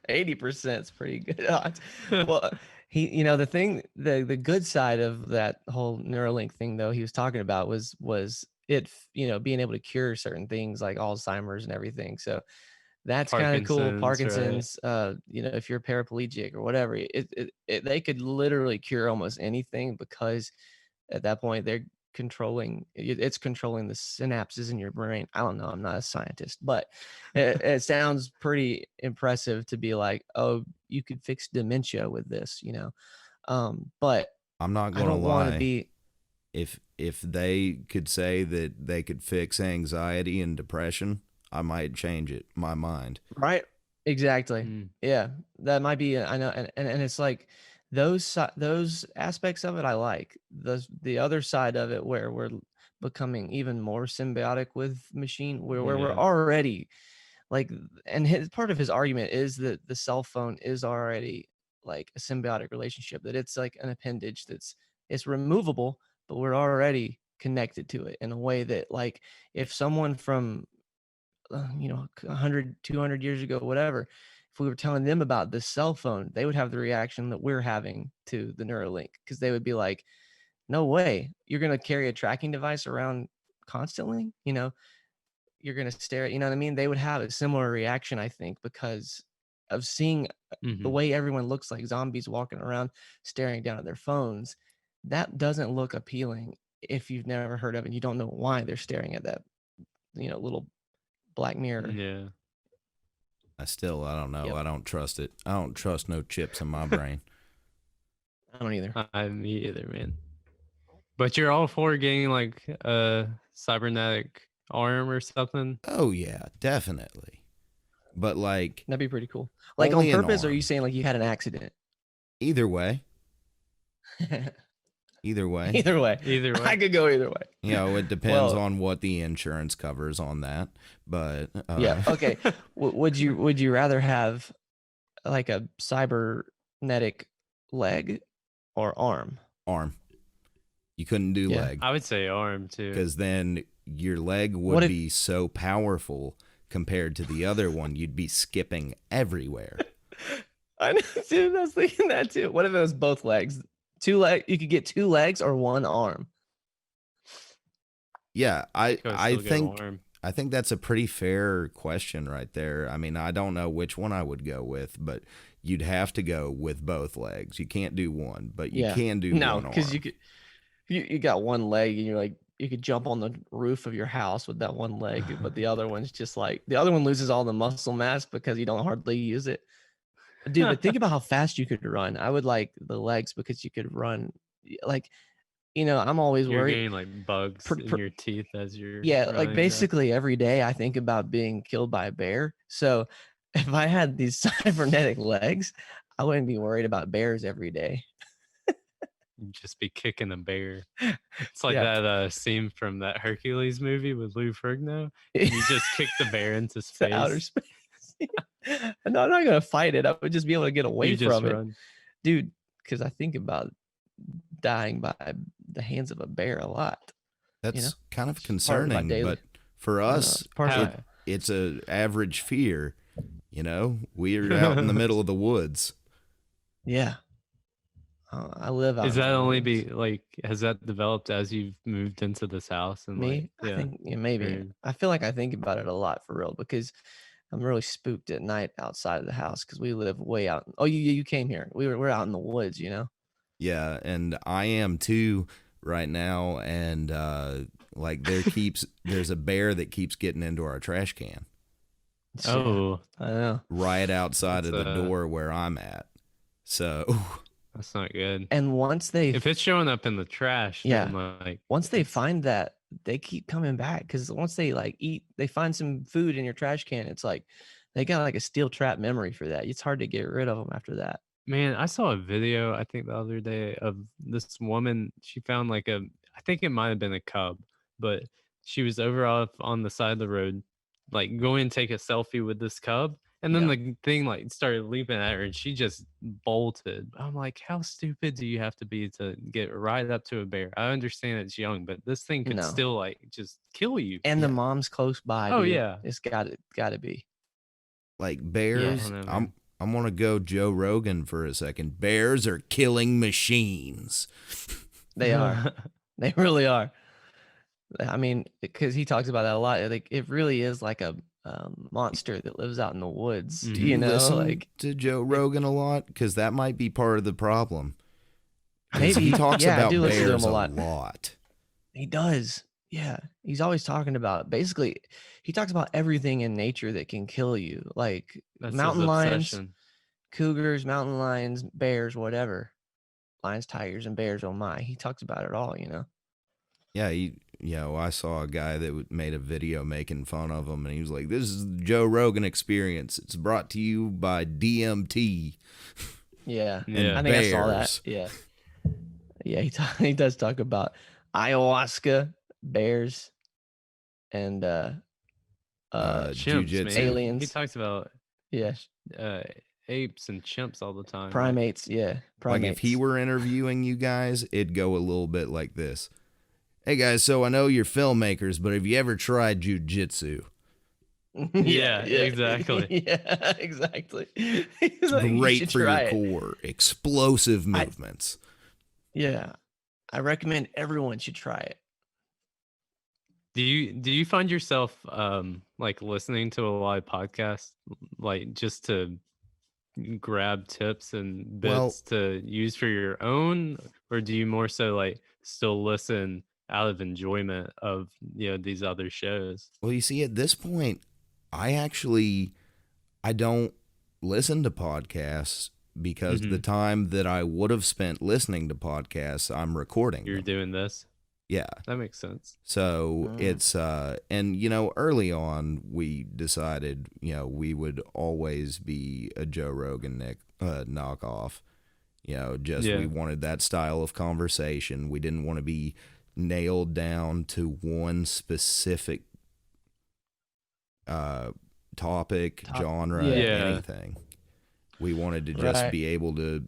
80% is pretty good odds. Well, the good side of that whole Neuralink thing, though, he was talking about was it, being able to cure certain things like Alzheimer's and everything. So that's kind of cool. Parkinson's, right. If you're paraplegic or whatever, they could literally cure almost anything because at that point it's controlling the synapses in your brain. I don't know. I'm not a scientist, but it sounds pretty impressive to be like, oh, you could fix dementia with this, but I'm not going to lie. If they could say that they could fix anxiety and depression, I might change my mind. Right. Exactly. Yeah. That might be, I know. And it's like, those aspects of it I like. The other side of it where we're becoming even more symbiotic with machine, where we're already like, and part of his argument is that the cell phone is already like a symbiotic relationship, that it's like an appendage it's removable, but we're already connected to it in a way that, like, if someone from 100 200 years ago, whatever, if we were telling them about this cell phone, they would have the reaction that we're having to the Neuralink, because they would be like, no way, you're going to carry a tracking device around constantly, you're going to stare at, you know what I mean? They would have a similar reaction, I think, because of seeing the way everyone looks like zombies walking around staring down at their phones. That doesn't look appealing if you've never heard of it. You don't know why they're staring at that, little black mirror. Yeah. I don't know. Yep. I don't trust it. I don't trust no chips in my brain. I don't either. Me either, man. But you're all for getting like a cybernetic arm or something? Oh yeah, definitely. But like, That'd be pretty cool. Like on only an purpose, or are you arm. saying like you had an accident? Either way, either way. Either way. Either way. I could go either way. You know, it depends Well, on what the insurance covers on that. But yeah. Okay. Would you rather have like a cybernetic leg or arm? arm. You couldn't do Yeah. leg I would say arm too. because then your leg What would if- be so powerful compared to the other one. You'd be skipping everywhere. I know, dude. I was thinking that too. What if it was both legs? Two leg. You could get 2 legs or 1 arm. Yeah, Go still go think arm. I think that's a pretty fair question right there. I mean, I don't know which one I would go with, but you'd have to go with both legs. You can't do one, but you can do no, one because arm. you could. You got 1 leg and you're like you could jump on the roof of your house with that 1 leg, but the other one's just like the other one loses all the muscle mass because you don't hardly use it. Dude, but think about how fast you could run. I would like the legs because you could run. Like, I'm always You're worried. getting like bugs in your teeth as you're Yeah, running, like though. basically every day I think about being killed by a bear. So if I had these cybernetic legs, I wouldn't be worried about bears every day. You'd just be kicking a bear. It's like Yeah. that scene from that Hercules movie with Lou Ferrigno. You just kick the bear into To outer space. space. No, I'm not gonna fight it. I would just be able to get away You just from it, run. dude. Because I think about dying by the hands of a bear a lot. That's kind of part of my concerning, daily- but for us, partially. it's a average fear. We're out in the middle of the woods. Yeah. I live out. Is in that the only woods. has that developed as you've moved into this house and Me? like, I think maybe. or- I feel like I think about it a lot for real because I'm really spooked at night outside of the house because we live way out. Oh, you came here. We're out in the woods, Yeah, and I am too right now. And like there's a bear that keeps getting into our trash can Oh, I know. right outside of the That's, door where I'm at. So that's not good. And once they If it's showing up in the trash, Yeah. then like once they find that, they keep coming back because once they like eat, they find some food in your trash can. It's like they got like a steel trap memory for that. It's hard to get rid of them after that. Man, I saw a video, I think the other day, of this woman. She found I think it might have been a cub, but she was over off on the side of the road, like going to take a selfie with this cub. And then the thing started leaping at her and she just bolted. I'm like, how stupid do you have to be to get right up to a bear? I understand it's young, but this thing could No. still just kill you. And the mom's close by. Oh, dude. yeah. It's got to be. like bears, I don't know, man. I'm gonna go Joe Rogan for a second. Bears are killing machines. They are. They really are. I mean, because he talks about that a lot. Like it really is like a monster that lives out in the woods. Do Do you listen like to Joe Rogan a lot? Because that might be part of the problem. 'Cause maybe he talks yeah, I about do listen to bears him a a lot. lot. He does. Yeah. He's always talking about basically he talks about everything in nature that can kill you. Like That's his mountain lions, obsession. cougars, mountain lions, bears, whatever. Lions, tigers, and bears, oh my. He talks about it all, Yeah, I saw a guy that made a video making fun of him, and he was like, "This is the Joe Rogan experience. It's brought to you by DMT." Yeah. Yeah. I think I saw that. bears. Yeah. Yeah, he does talk about ayahuasca, bears, and Chimps, jujitsu. man. aliens. He talks about yeah, apes and chimps all the time. primates. Yeah, primates. Like if he were interviewing you guys, it'd go a little bit like this. Hey guys, so I know you're filmmakers, but have you ever tried jujitsu? Yeah, exactly. Yeah, exactly. He's like, "You Great should for your try it." core, explosive movements. Yeah, I recommend everyone should try it. Do you find yourself like listening to a lot of podcasts, like just to grab tips and bits Well- to use for your own, or do you more so like still listen out of enjoyment of these other shows? Well, you see, at this point, I don't listen to podcasts because the time that I would have spent listening to podcasts, I'm recording. You're them. doing this. Yeah. That makes sense. So it's and early on we decided we would always be a Joe Rogan knockoff. We wanted that style of conversation. We didn't want to be nailed down to one specific topic, genre, anything. We wanted to just be able to.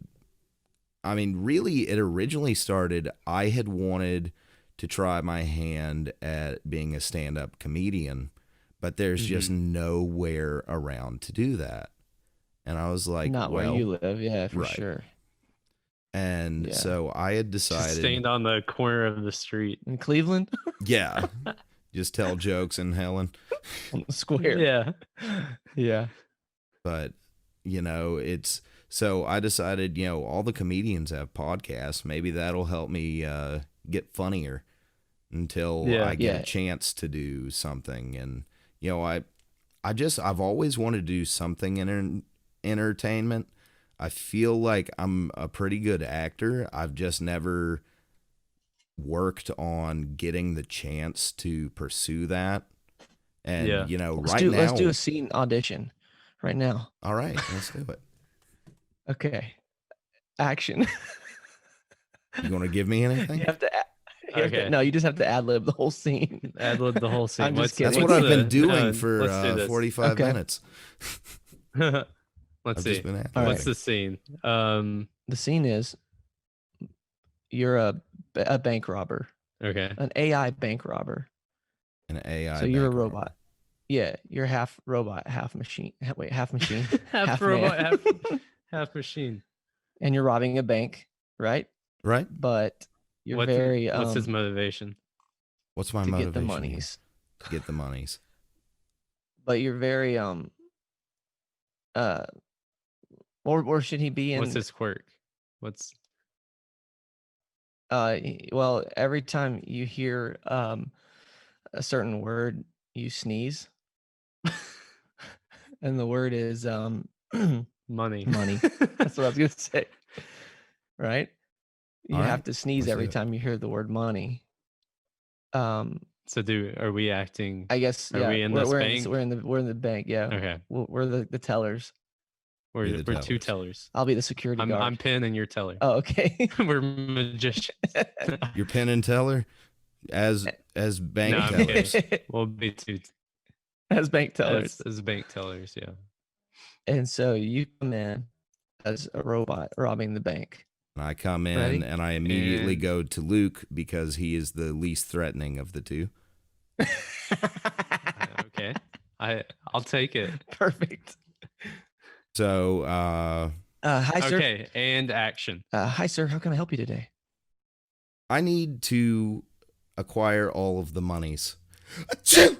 I mean, really, it originally started. I had wanted to try my hand at being a stand-up comedian, but there's just nowhere around to do that. And I was like, not where you live, for sure. And so I had decided, just stand on the corner of the street in Cleveland. Just tell jokes in Helen on the square. Yeah. But it's. So I decided, all the comedians have podcasts. Maybe that'll help me get funnier until I get a chance to do something. And, I've always wanted to do something in entertainment. I feel like I'm a pretty good actor. I've just never worked on getting the chance to pursue that. And, let's do a scene audition right now. All right, let's do it. Okay. Action. You want to give me anything? You have to. No, you just have to ad lib the whole scene. Ad lib the whole scene. I'm just That's kidding. what I've been doing for 45 minutes. Let's see. What's the scene? The scene is you're a bank robber. Okay. An AI bank robber. An AI. So you're a robot. Yeah, you're half robot, half machine. Half machine. half robot, half machine. And you're robbing a bank, right? Right. But you're what's his motivation? What's my motivation? To get the monies. To get the monies. But you're very or should he be in? What's his quirk? Well, every time you hear a certain word, you sneeze. And the word is money. That's what I was gonna say. Right? You have to sneeze every time you hear the word money. So are we acting? I guess are we in this bank? We're in the bank. Yeah. Okay. We're the tellers. We're two tellers. I'll be the security guard. I'm Penn and you're teller. Oh, okay. We're magicians. You're Penn and teller as bank tellers. We'll be two. As bank tellers. As bank tellers, yeah. And so you come in as a robot robbing the bank. I come in and I immediately go to Luke because he is the least threatening of the two. Okay. I'll take it. Perfect. So hi sir. Okay, and action. Hi sir, how can I help you today? I need to acquire all of the monies. Do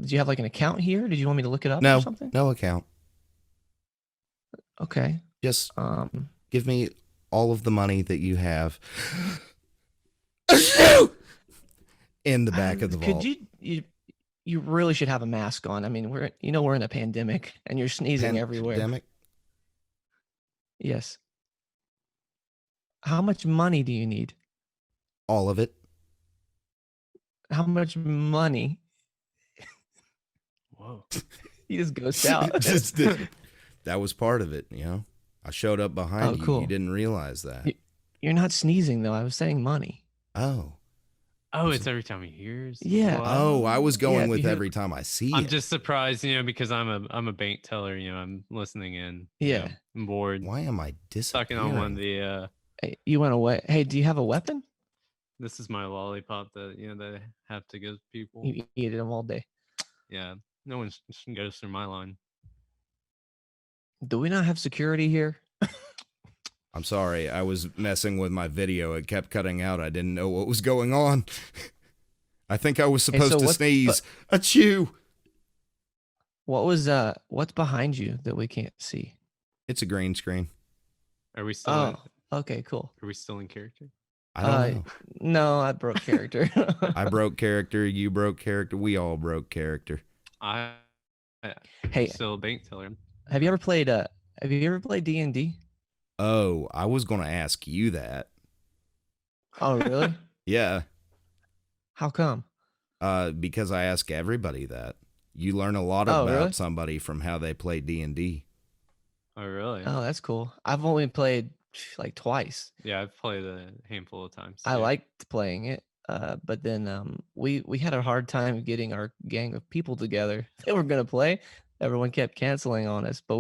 you have like an account here? Did you want me to look it up or something? No account. Okay. Just give me all of the money that you have in the back of the vault. Could you really should have a mask on. I mean, we're in a pandemic and you're sneezing everywhere. Pandemic? Yes. How much money do you need? All of it. How much money? Whoa. He just goes out. That was part of it, I showed up behind you. Cool. You didn't realize that. You're not sneezing though. I was saying money. Oh, it's every time he hears. Yeah. Wow. Oh, I was going with every time I see it. I'm just surprised, because I'm a bank teller. I'm listening in. Yeah. I'm bored. Why am I sucking on one of the? Hey, you went away. Hey, do you have a weapon? This is my lollipop that that I have to give people. You eat them all day. Yeah. No one goes through my line. Do we not have security here? I'm sorry. I was messing with my video. It kept cutting out. I didn't know what was going on. I think I was supposed to sneeze. Achoo! What's behind you that we can't see? It's a green screen. Are we still okay, cool. Are we still in character? I don't know. No, I broke character. I broke character. You broke character. We all broke character. Hey, still a bank teller. Have you ever played D&D? Oh, I was going to ask you that. Oh, really? Yeah. How come? Because I ask everybody that. You learn a lot Oh, about really? somebody from how they play D&D. Oh, really? Oh, that's cool. I've only played like twice. Yeah, I've played a handful of times. I too. liked playing it, but then we had a hard time getting our gang of people together. They were gonna play. Everyone kept canceling on us, but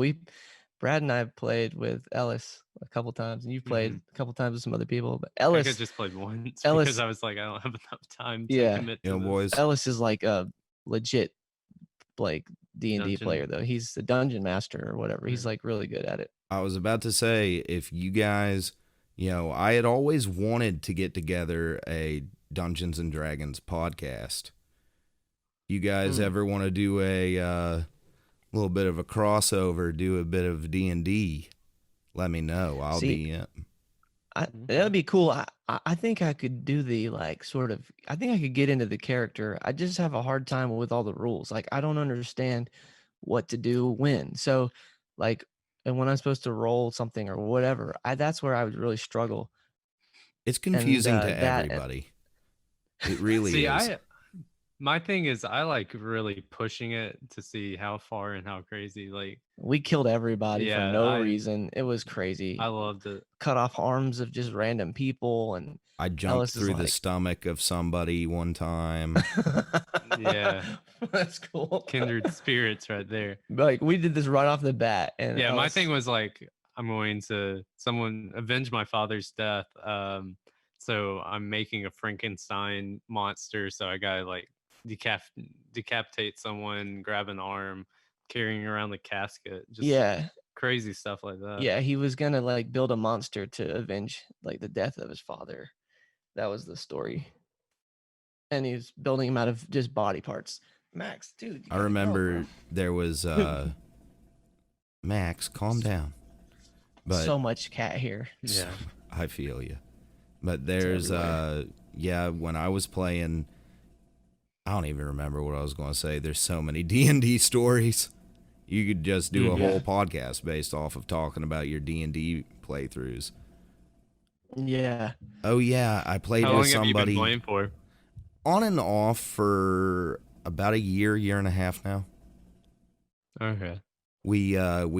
Brad and I played with Ellis a couple times, and you played a couple times with some other people. But I Ellis, just played once Ellis, because I was like, I don't have enough time to yeah, commit You to know, this boys. Ellis is like a legit like D&D dungeon. player though. He's the dungeon master or whatever. He's like really good at it. I was about to say, if you guys, I had always wanted to get together a Dungeons and Dragons podcast. You guys ever want to do a little bit of a crossover, do a bit of D&D? Let me know. I'll be in. That would be cool. I think I could do the like sort of. I think I could get into the character. I just have a hard time with all the rules. Like I don't understand what to do when. So, like, and when I'm supposed to roll something or whatever, that's where I would really struggle. It's confusing to everybody. It really is. My thing is I like really pushing it to see how far and how crazy. Like we killed everybody for no reason. It was crazy. I loved it. Cut off arms of just random people, and I jumped through the stomach of somebody one time. Yeah, that's cool. Kindred spirits right there. Like we did this right off the bat, and yeah, my thing was like I'm going to avenge my father's death. So I'm making a Frankenstein monster. So I gotta like decapitate someone, grab an arm, carrying around the casket. Just crazy stuff like that. Yeah, he was gonna like build a monster to avenge like the death of his father. That was the story. And he was building him out of just body parts. Max, dude. I remember there was Max, calm down. But so much cat here. Yeah. I feel you. But there's when I was playing, I don't even remember what I was going to say. There's so many D&D stories. You could just do a whole podcast based off of talking about your D&D playthroughs. Yeah. Oh yeah, I played with somebody. How long have you been playing for? On and off for about a year and a half now. Okay. We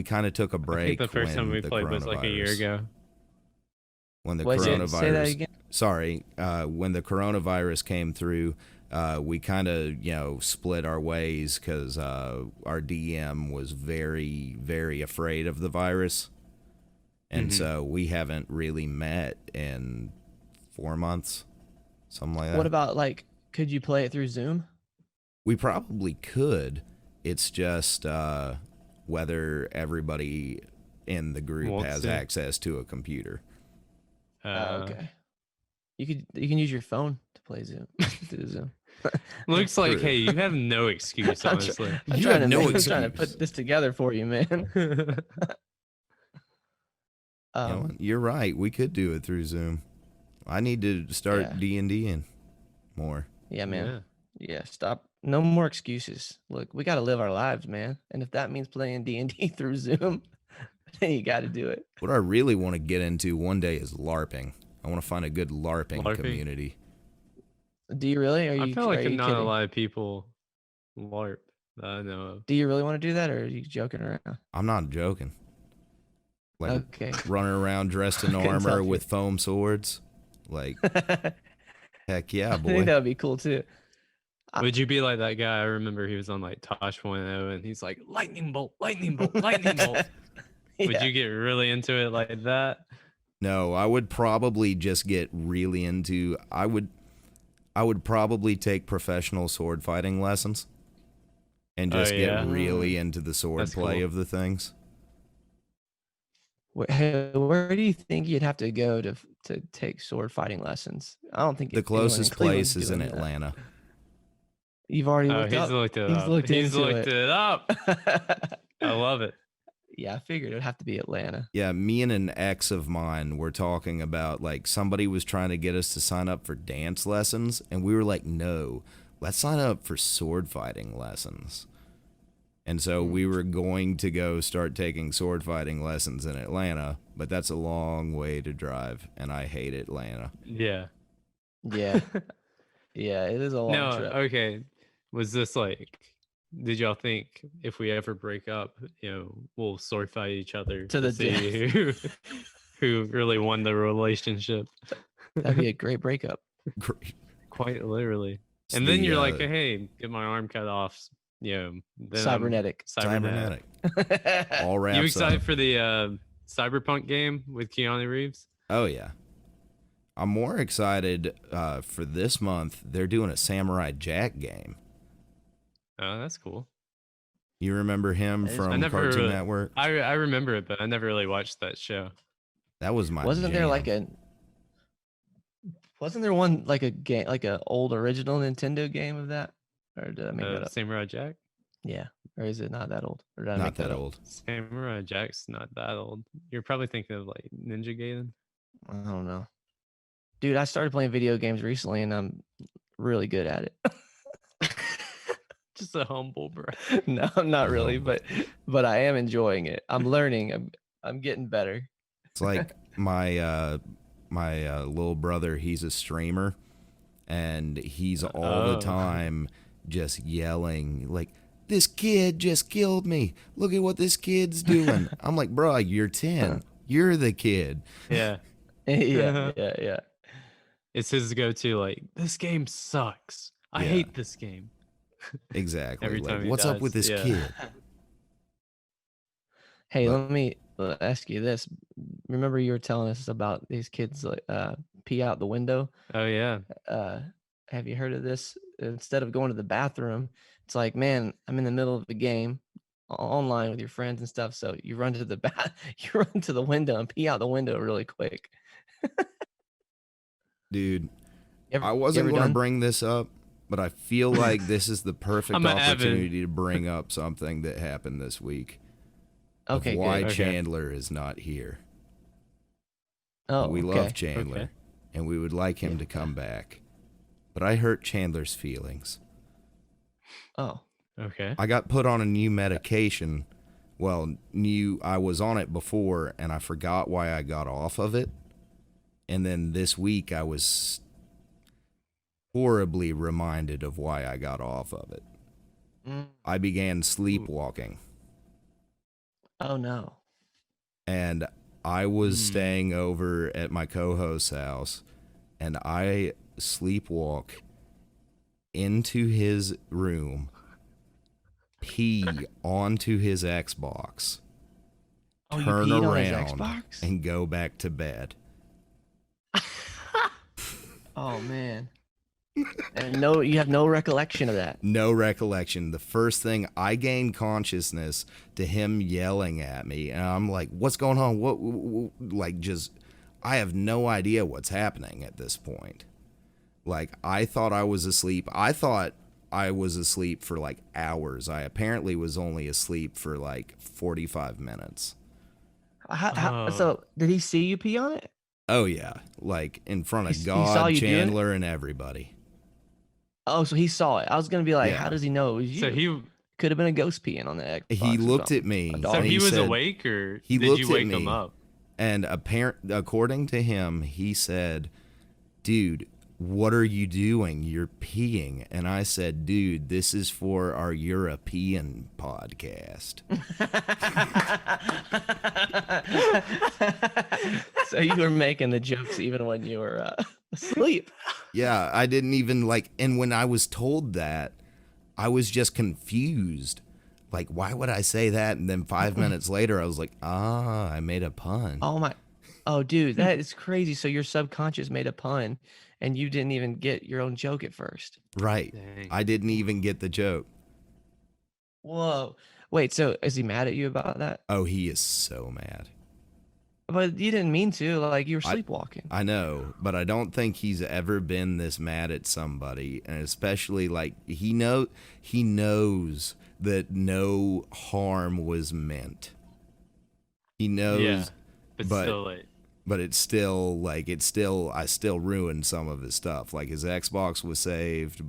kind of took a break. I think the first time we played was like a year ago. When the coronavirus, say that again? Sorry, when the coronavirus came through, we kind of split our ways because our DM was very, very afraid of the virus, and so we haven't really met in 4 months, something like that. What about like, could you play it through Zoom? We probably could. It's just whether everybody in the group has access to a computer. Okay. You can use your phone to play Zoom. To Zoom. Looks like, hey, you have no excuse, honestly. I'm trying to put this together for you, man. You're right. We could do it through Zoom. I need to start D&Ding more. Yeah, man. Yeah, stop. No more excuses. Look, we got to live our lives, man. And if that means playing D&D through Zoom, then you got to do it. What I really want to get into one day is LARPing. I want to find a good LARPing community. Do you really? I feel like not a lot of people LARP that I know of. Do you really want to do that, or are you joking around? I'm not joking. Like running around dressed in armor with foam swords. Like, heck yeah, boy. I think that would be cool too. Would you be like that guy? I remember he was on like Tosh 1.0 and he's like, lightning bolt, lightning bolt, lightning bolt. Would you get really into it like that? No, I would probably just get really into. I would probably take professional sword fighting lessons, and just get really into the sword play of the things. Where do you think you'd have to go to take sword fighting lessons? I don't think the closest place is in Atlanta. You've already looked up. He's looked it up. I love it. Yeah, I figured it would have to be Atlanta. Yeah, me and an ex of mine were talking about, like, somebody was trying to get us to sign up for dance lessons, and we were like, no, let's sign up for sword fighting lessons. And so we were going to go start taking sword fighting lessons in Atlanta, but that's a long way to drive, and I hate Atlanta. Yeah. Yeah. Yeah, it is a long No, trip. okay. Was this like, did y'all think if we ever break up, we'll sword fight each other To to the see who really won the relationship? That'd be a great breakup. Great. Quite literally. It's And then the, you're like, hey, get my arm cut off. Then Cybernetic. cybernetic. All wraps You excited up. for the Cyberpunk game with Keanu Reeves? Oh yeah. I'm more excited for this month. They're doing a Samurai Jack game. Oh, that's cool. You remember him from Cartoon Network? I remember it, but I never really watched that show. That was my Wasn't jam. there like wasn't there one like a game, like a old original Nintendo game of that? Or did I make that up? Samurai Jack? Yeah. Or is it not that old? Or did I Not make that up? old. Samurai Jack's not that old. You're probably thinking of like Ninja Gaiden. I don't know. Dude, I started playing video games recently and I'm really good at it. Just a humble bro. No, I'm not really, but I am enjoying it. I'm learning. I'm getting better. It's like my little brother, he's a streamer, and he's all the time just yelling like, this kid just killed me. Look at what this kid's doing. I'm like, bro, you're 10. You're the kid. Yeah. yeah. It's his go-to, like, this game sucks. I hate this game. Exactly. Every time he what's up dies, with this kid? Hey, let me ask you this. Remember you were telling us about these kids pee out the window? Oh, yeah. Have you heard of this? Instead of going to the bathroom, it's like, man, I'm in the middle of the game online with your friends and stuff. So you run to the you run to the window and pee out the window really quick. Dude, I wasn't going to bring this up, but I feel like this is the perfect opportunity to bring up something that happened this week. Okay, why Chandler is not here. Oh, we love Chandler, and we would like him to come back. But I hurt Chandler's feelings. Oh, okay. I got put on a new medication. Well, I was on it before, and I forgot why I got off of it. And then this week, I was horribly reminded of why I got off of it. I began sleepwalking. Oh, no. And I was staying over at my co-host's house, and I sleepwalk into his room, pee onto his Xbox, turn around, and go back to bed. Oh, man. And you have no recollection of that. No recollection. The first thing I gained consciousness to him yelling at me, and I'm like, "What's going on? What?" Like, just I have no idea what's happening at this point. Like, I thought I was asleep. I thought I was asleep for like hours. I apparently was only asleep for like 45 minutes. So, did he see you pee on it? Oh yeah, like in front of God, Chandler, and everybody. Oh, so he saw it. I was gonna be like, how does he know it was you? So he could have been a ghost peeing on the Xbox. He looked at me. So he was awake, or did you wake him up? And according to him, he said, "Dude, what are you doing? You're peeing." And I said, "Dude, this is for our European podcast." So you were making the jokes even when you were asleep. Yeah, I didn't even and when I was told that, I was just confused. Like, why would I say that? And then 5 minutes later, I was like, I made a pun. Oh, dude, that is crazy. So your subconscious made a pun and you didn't even get your own joke at first. Right. Dang. I didn't even get the joke. Whoa. Wait, so is he mad at you about that? Oh, he is so mad. But you didn't mean to, like you were sleepwalking. I know, but I don't think he's ever been this mad at somebody, and especially like he knows that no harm was meant. He knows, but it's still I still ruined some of his stuff. Like his Xbox was saved,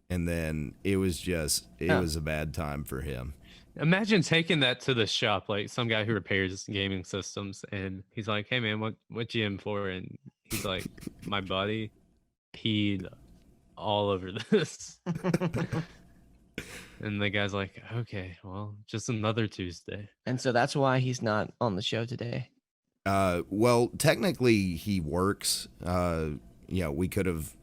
and then it was a bad time for him. Imagine taking that to the shop, like some guy who repairs gaming systems, and he's like, "Hey man, what you in for?" And he's like, "My buddy." peed all over this. And the guy's like, okay, well, just another Tuesday. And so that's why he's not on the show today. Well, technically he works. We could have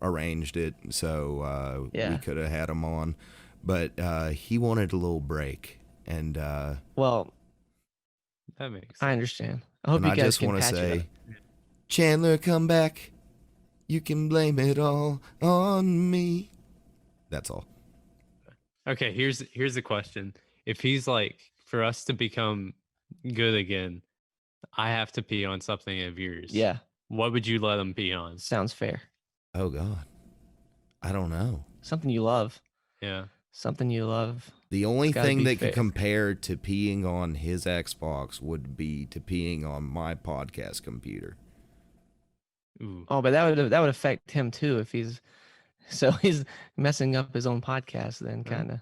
arranged it so we could have had him on, but he wanted a little break, and well, that makes sense. I understand. I hope you guys just want to say, Chandler, come back. You can blame it all on me. That's all. Okay, here's the question. If he's like, for us to become good again, I have to pee on something of yours. Yeah. What would you let him pee on? Sounds fair. Oh, God. I don't know. Something you love. Yeah. Something you love. The only thing that could compare to peeing on his Xbox would be to peeing on my podcast computer. Ooh. Oh, but that would affect him too if he's messing up his own podcast then, kind of.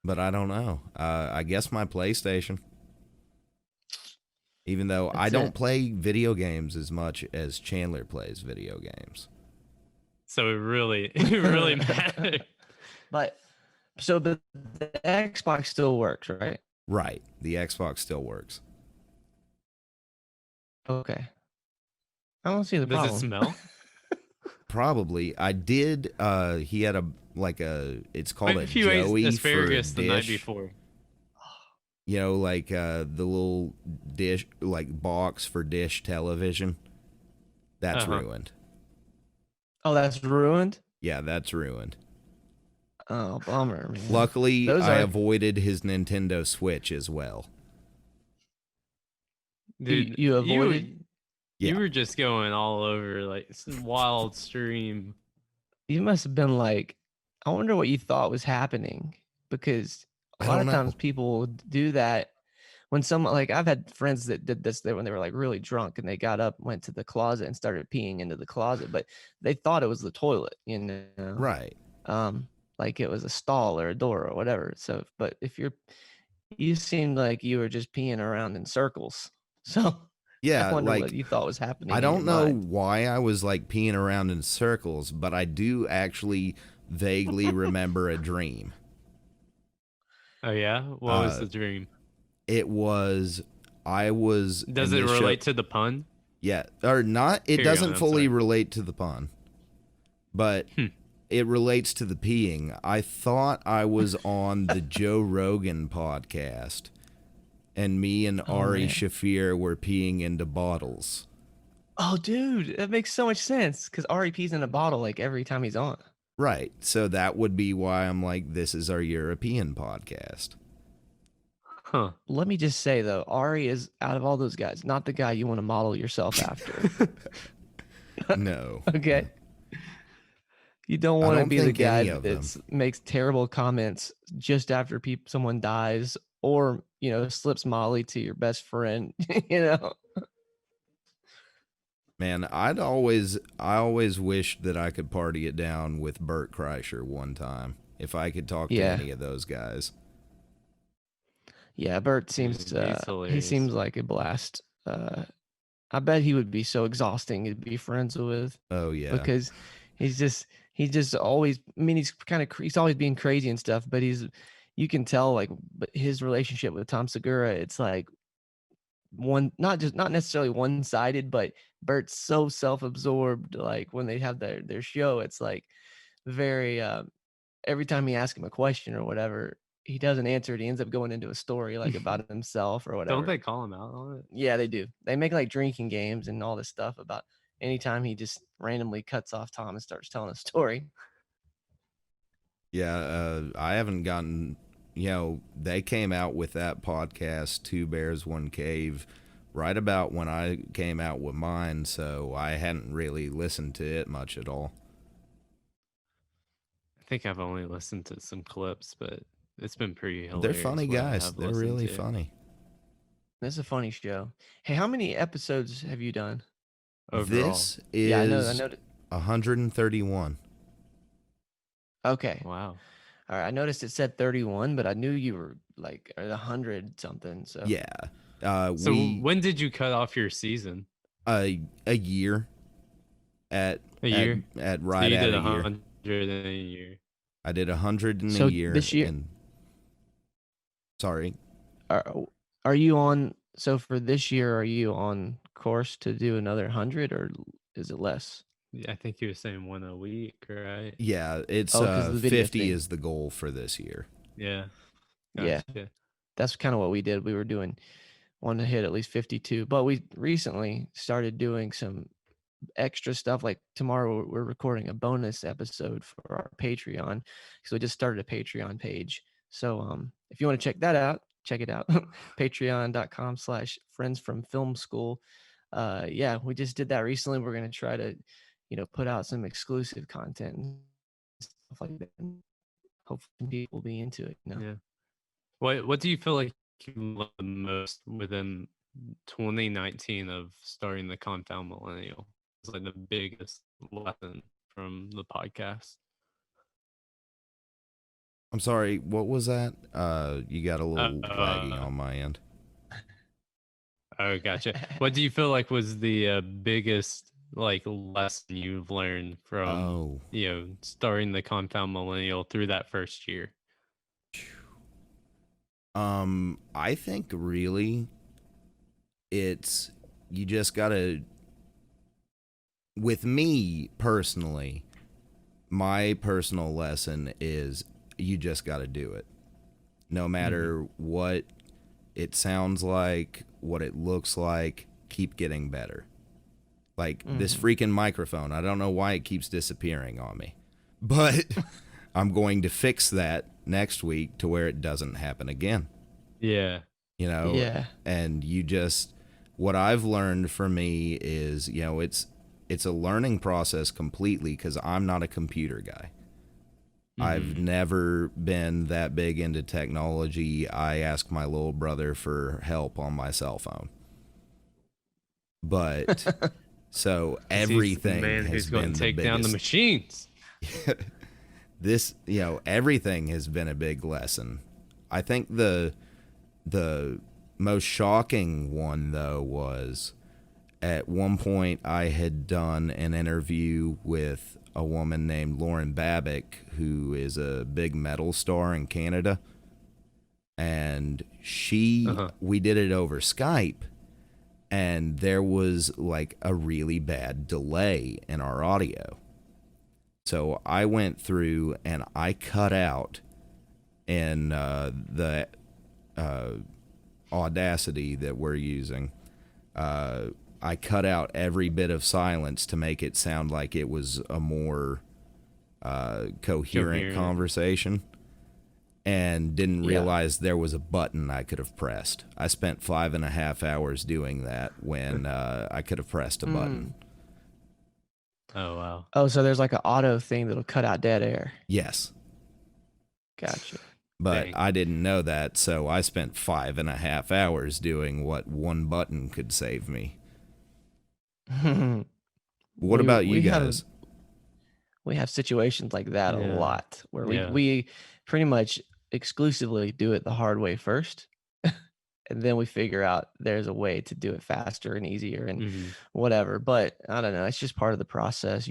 But I don't know. I guess my PlayStation. Even though I don't play video games as much as Chandler plays video games. So it really matters. But the Xbox still works, right? Right. The Xbox still works. Okay. I don't see the problem. Does it smell? Probably. I did. He had it's called a Joey asparagus for the night dish. Before. You know, like the little dish, like box for dish television. That's ruined. Oh, that's ruined? Yeah, that's ruined. Oh, bummer, man. Luckily, I avoided his Nintendo Switch as well. Dude, you avoided? You were just going all over, like, wild stream. You must have been like, I wonder what you thought was happening, because a lot of times people do that when someone, like, I've had friends that did this when they were like really drunk and they got up, went to the closet and started peeing into the closet, but they thought it was the toilet, you know? Right. Like it was a stall or a door or whatever. So, but if you seemed like you were just peeing around in circles. So yeah, I wonder what you thought was happening. I don't know why I was like peeing around in circles, but I do actually vaguely remember a dream. Oh yeah? What was the dream? It was, Does it relate to the pun? Yeah, or not. It doesn't fully relate to the pun, but it relates to the peeing. I thought I was on the Joe Rogan podcast, and me and Ari Shaffir were peeing into bottles. Oh, dude, that makes so much sense, because Ari pees in a bottle like every time he's on. Right. So that would be why I'm like, this is our European podcast. Huh. Let me just say, though, Ari is, out of all those guys, not the guy you want to model yourself after. No. Okay. You don't want to be the guy that makes terrible comments just after someone dies, or, you know, slips Molly to your best friend, you know? Man, I always wished that I could party it down with Bert Kreischer one time, if I could talk to any of those guys. Yeah, Bert seems he seems like a blast. I bet he would be so exhausting to be friends with. Oh yeah, because he's just always. I mean, he's always being crazy and stuff. But you can tell, like, but his relationship with Tom Segura, it's like not necessarily one-sided, but Bert's so self-absorbed. Like when they have their show, it's like very. Every time he asks him a question or whatever, he doesn't answer it. He ends up going into a story like about himself or whatever. Don't they call him out on it? Yeah, they do. They make like drinking games and all this stuff about anytime he just randomly cuts off Tom and starts telling a story. Yeah, I haven't gotten, you know, they came out with that podcast, Two Bears, One Cave, right about when I came out with mine, so I hadn't really listened to it much at all. I think I've only listened to some clips, but it's been pretty hilarious. They're funny guys. They're really funny. It's a funny show. Hey, how many episodes have you done? Overall? This is I know 131. Okay. Wow. All right. I noticed it said 31, but I knew you were like at 100 something. So yeah. So when did you cut off your season? A year at a year. at So right you at did a year. 100 in a year. I did 100 in So a year. this year, And sorry. are you on? So for this year, are you on course to do another 100, or is it less? Yeah, I think you were saying one a week, right? Yeah, it's Oh, because of the video 50 thing. is the goal for this year. Yeah. Yeah, Gotcha. that's kind of what we did. We were doing one to hit at least 52, but we recently started doing some extra stuff. Like tomorrow, we're recording a bonus episode for our Patreon. So we just started a Patreon page. So if you want to check that out, check it out. Patreon.com/friends from film school. Yeah, we just did that recently. We're going to try to, put out some exclusive content and stuff like that. Hopefully people will be into it. Yeah. What do you feel like you learned the most within 2019 of starting the Confound Millennial? It's like the biggest lesson from the podcast. I'm sorry, what was that? You got a little laggy on my end. Oh, gotcha. What do you feel like was the biggest like lesson you've learned from starting the Confound Millennial through that first year? I think really it's you just gotta, with me personally, my personal lesson is you just gotta do it. No matter what it sounds like, what it looks like, keep getting better. Like this freaking microphone, I don't know why it keeps disappearing on me, but I'm going to fix that next week to where it doesn't happen again. Yeah. Yeah. And what I've learned for me is, it's a learning process completely because I'm not a computer guy. I've never been that big into technology. I ask my little brother for help on my cell phone. But so everything has been the take down the machines. Everything has been a big lesson. I think the most shocking one though was at one point I had done an interview with a woman named Lauren Babick, who is a big metal star in Canada. And we did it over Skype, and there was like a really bad delay in our audio. So I went through and I cut out in the Audacity that we're using. I cut out every bit of silence to make it sound like it was a more coherent conversation, and didn't realize there was a button I could have pressed. I spent 5.5 hours doing that when I could have pressed a button. Oh, wow. Oh, so there's like an auto thing that'll cut out dead air. Yes. Gotcha. But I didn't know that, so I spent 5.5 hours doing what one button could save me. What about you guys? We have situations like that a lot where we pretty much exclusively do it the hard way first. And then we figure out there's a way to do it faster and easier and whatever. But I don't know. It's just part of the process,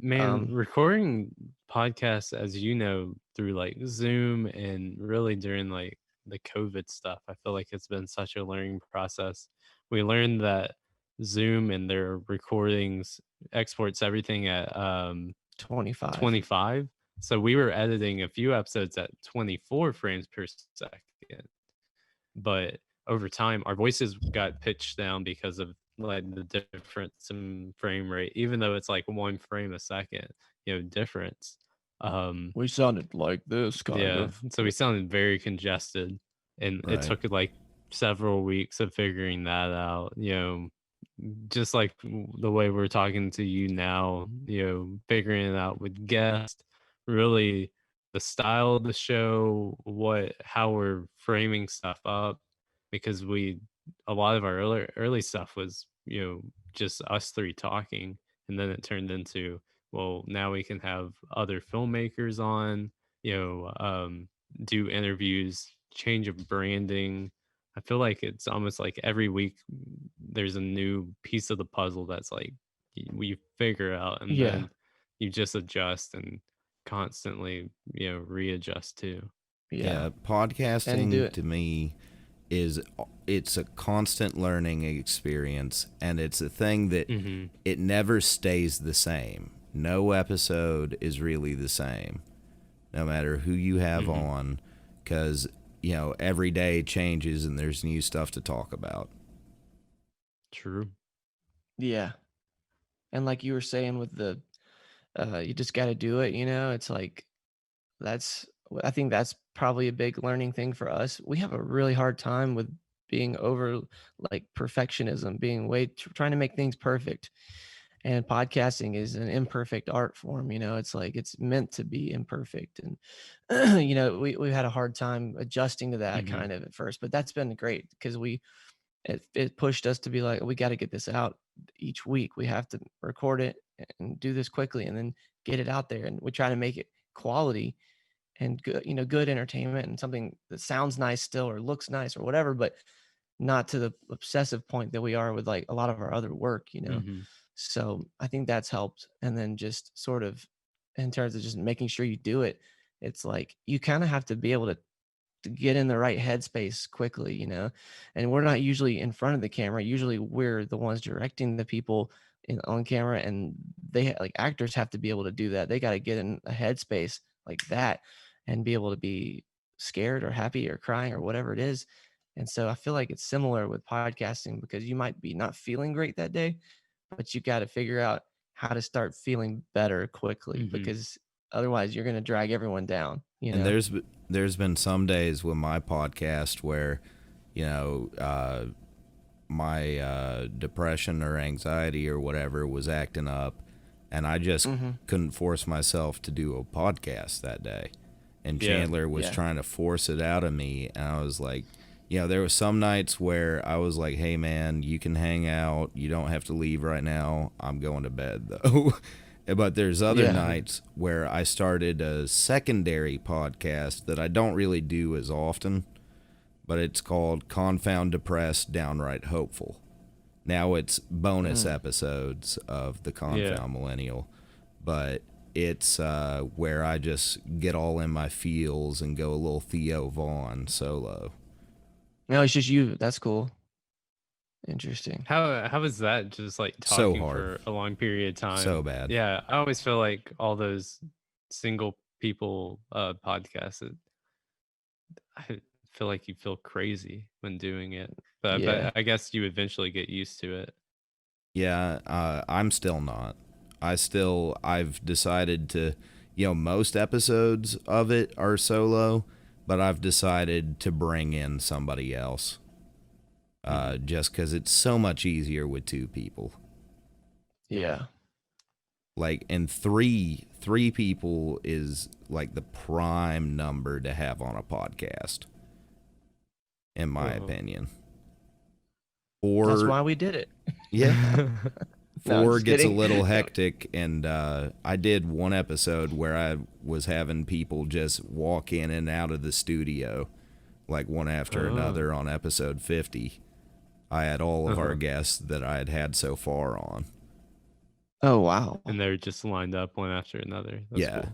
Man, recording podcasts, as you know, through like Zoom and really during like the COVID stuff, I feel like it's been such a learning process. We learned that Zoom and their recordings exports everything at 25. So we were editing a few episodes at 24 frames per second. But over time, our voices got pitched down because of like the difference in frame rate, even though it's like 1 frame a second, difference. We sounded like this kind of. So we sounded very congested, and it took like several weeks of figuring that out, just like the way we're talking to you now, figuring it out with guests, really the style of the show, how we're framing stuff up, because a lot of our early stuff was, just us three talking, and then it turned into, well, now we can have other filmmakers on, do interviews, change of branding. I feel like it's almost like every week there's a new piece of the puzzle that's like we figure out, and then you just adjust and constantly, readjust too. Yeah, podcasting to me it's a constant learning experience, and it's a thing that it never stays the same. No episode is really the same, no matter who you have on, because every day changes and there's new stuff to talk about. True. Yeah, and like you were saying with the you just got to do it, it's like I think that's probably a big learning thing for us. We have a really hard time with being over like perfectionism, being trying to make things perfect. And podcasting is an imperfect art form, it's like it's meant to be imperfect. And we had a hard time adjusting to that kind of at first, but that's been great because it pushed us to be like, we got to get this out each week. We have to record it and do this quickly and then get it out there. And we try to make it quality and good entertainment and something that sounds nice still or looks nice or whatever, but not to the obsessive point that we are with like a lot of our other work, So I think that's helped. And then just sort of in terms of just making sure you do it, it's like you kind of have to be able to get in the right headspace quickly, and we're not usually in front of the camera. Usually we're the ones directing the people on camera, and they like actors have to be able to do that. They got to get in a headspace like that and be able to be scared or happy or crying or whatever it is. And so I feel like it's similar with podcasting because you might be not feeling great that day, but you got to figure out how to start feeling better quickly because otherwise you're going to drag everyone down, And there's been some days with my podcast where, my depression or anxiety or whatever was acting up, and I just couldn't force myself to do a podcast that day. And Chandler was trying to force it out of me, and I was like, there were some nights where I was like, hey man, you can hang out, you don't have to leave right now, I'm going to bed though. But there's other nights where I started a secondary podcast that I don't really do as often, but it's called Confound, Depressed, Downright Hopeful. Now it's bonus episodes of the Confound Millennial, but it's where I just get all in my feels and go a little Theo Vaughn solo. No, it's just you. That's cool. Interesting. How is that just like talking for a long period of time? So bad. Yeah, I always feel like all those single people podcasts, I feel like you feel crazy when doing it. But I guess you eventually get used to it. Yeah, I'm still not. I've decided to, most episodes of it are solo, but I've decided to bring in somebody else. Just because it's so much easier with two people. Yeah. Like, and three people is like the prime number to have on a podcast, in my opinion. That's why we did it. Yeah. No, Four gets kidding. A little hectic, and I did one episode where I was having people just walk in and out of the studio, like one after another on episode 50. I had all of our guests that I had so far on. Oh, wow. And they're just lined up one after another. That's cool.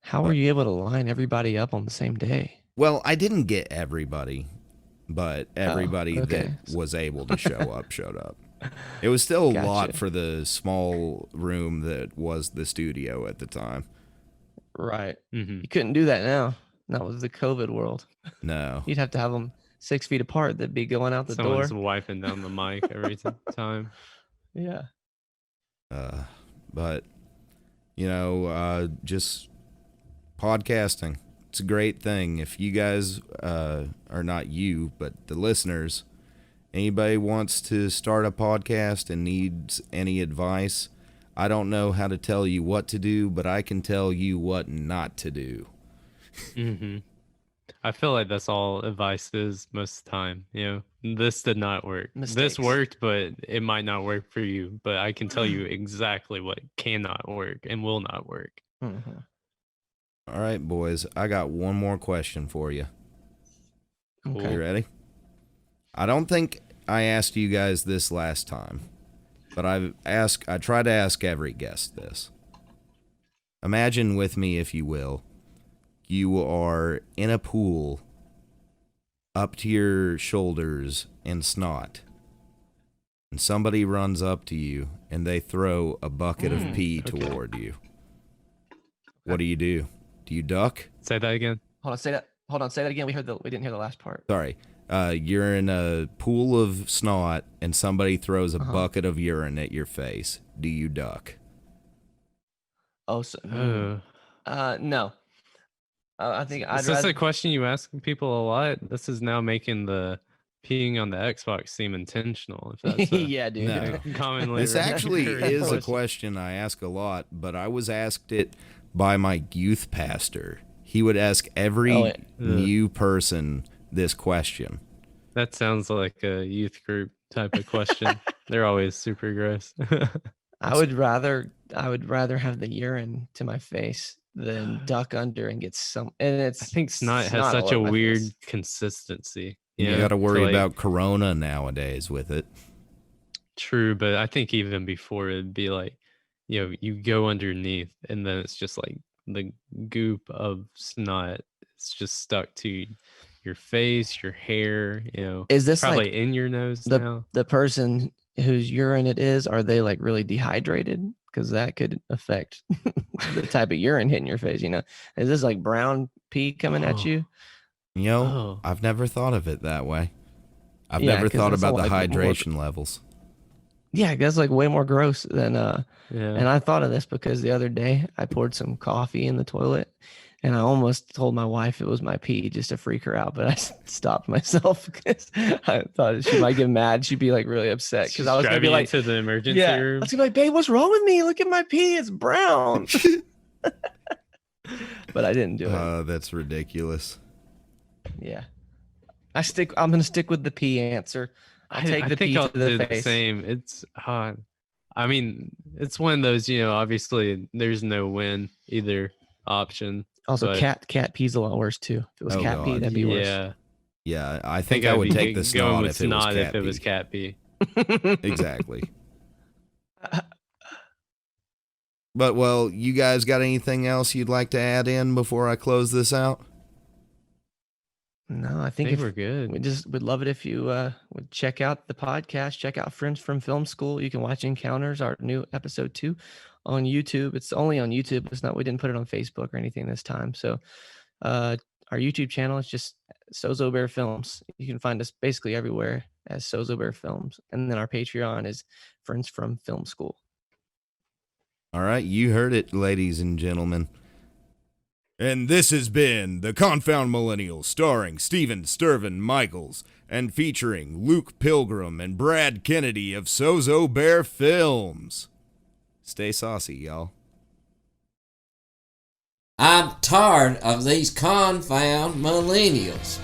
How were you able to line everybody up on the same day? Well, I didn't get everybody, but everybody that was able to show up showed up. It was still a lot for the small room that was the studio at the time. Right. You couldn't do that now. That was the COVID world. No. You'd have to have them 6 feet apart. They'd be going out the door. Someone's wiping down the mic every time. Yeah. But, just podcasting. It's a great thing. If you guys, are not you, but the listeners, anybody wants to start a podcast and needs any advice, I don't know how to tell you what to do, but I can tell you what not to do. I feel like that's all advice is most of the time. This did not work. Mistakes. This worked, but it might not work for you. But I can tell you exactly what cannot work and will not work. All right, boys. I got one more question for you. Okay. You ready? I don't think I asked you guys this last time, but I try to ask every guest this. Imagine with me, if you will, you are in a pool up to your shoulders in snot, and somebody runs up to you and they throw a bucket of pee toward you. What do? Do you duck? Say that again. Hold on, say that again. We didn't hear the last part. Sorry. You're in a pool of snot and somebody throws a bucket of urine at your face. Do you duck? Oh, no. I think Is this a question you ask people a lot? This is now making the peeing on the Xbox seem intentional. If that's yeah, dude. No. Commonly, This actually is a question I ask a lot, but I was asked it by my youth pastor. He would ask every new person this question. That sounds like a youth group type of question. They're always super gross. I would rather have the urine to my face than duck under and get some. And I think snot has such a weird consistency. You got to worry about corona nowadays with it. True, but I think even before it'd be like, you go underneath and then it's just like the goop of snot. It's just stuck to your face, your hair. Is this probably like in your nose now? The person whose urine it is, are they like really dehydrated? Because that could affect the type of urine hitting your face. Is this like brown pee coming at you? I've never thought of it that way. I've never thought about the hydration levels. Yeah, that's like way more gross than And I thought of this because the other day I poured some coffee in the toilet, and I almost told my wife it was my pee just to freak her out, but I stopped myself because I thought she might get mad. She'd be like really upset because I was gonna be like to the emergency room. I was gonna be like, babe, what's wrong with me? Look at my pee, it's brown. But I didn't do it. That's ridiculous. Yeah, I'm gonna stick with the pee answer. I'll take the pee to the face. Same. It's I mean, it's one of those, obviously there's no win either option. Also, cat pee's a lot worse too. If it was cat pee, that'd be worse. Yeah, I think I would take the snot if it was cat pee. Exactly. But, well, you guys got anything else you'd like to add in before I close this out? No, I think we're good. We'd love it if you would check out the podcast, check out Friends from Film School. You can watch Encounters, our new episode 2 on YouTube. It's only on YouTube. We didn't put it on Facebook or anything this time. So our YouTube channel is just Sozo Bear Films. You can find us basically everywhere as Sozo Bear Films. And then our Patreon is Friends from Film School. All right, you heard it, ladies and gentlemen. And this has been the Confound Millennial, starring Steven Stirvin Michaels and featuring Luke Pilgrim and Brad Kennedy of Sozo Bear Films. Stay saucy, y'all. I'm tired of these confound millennials.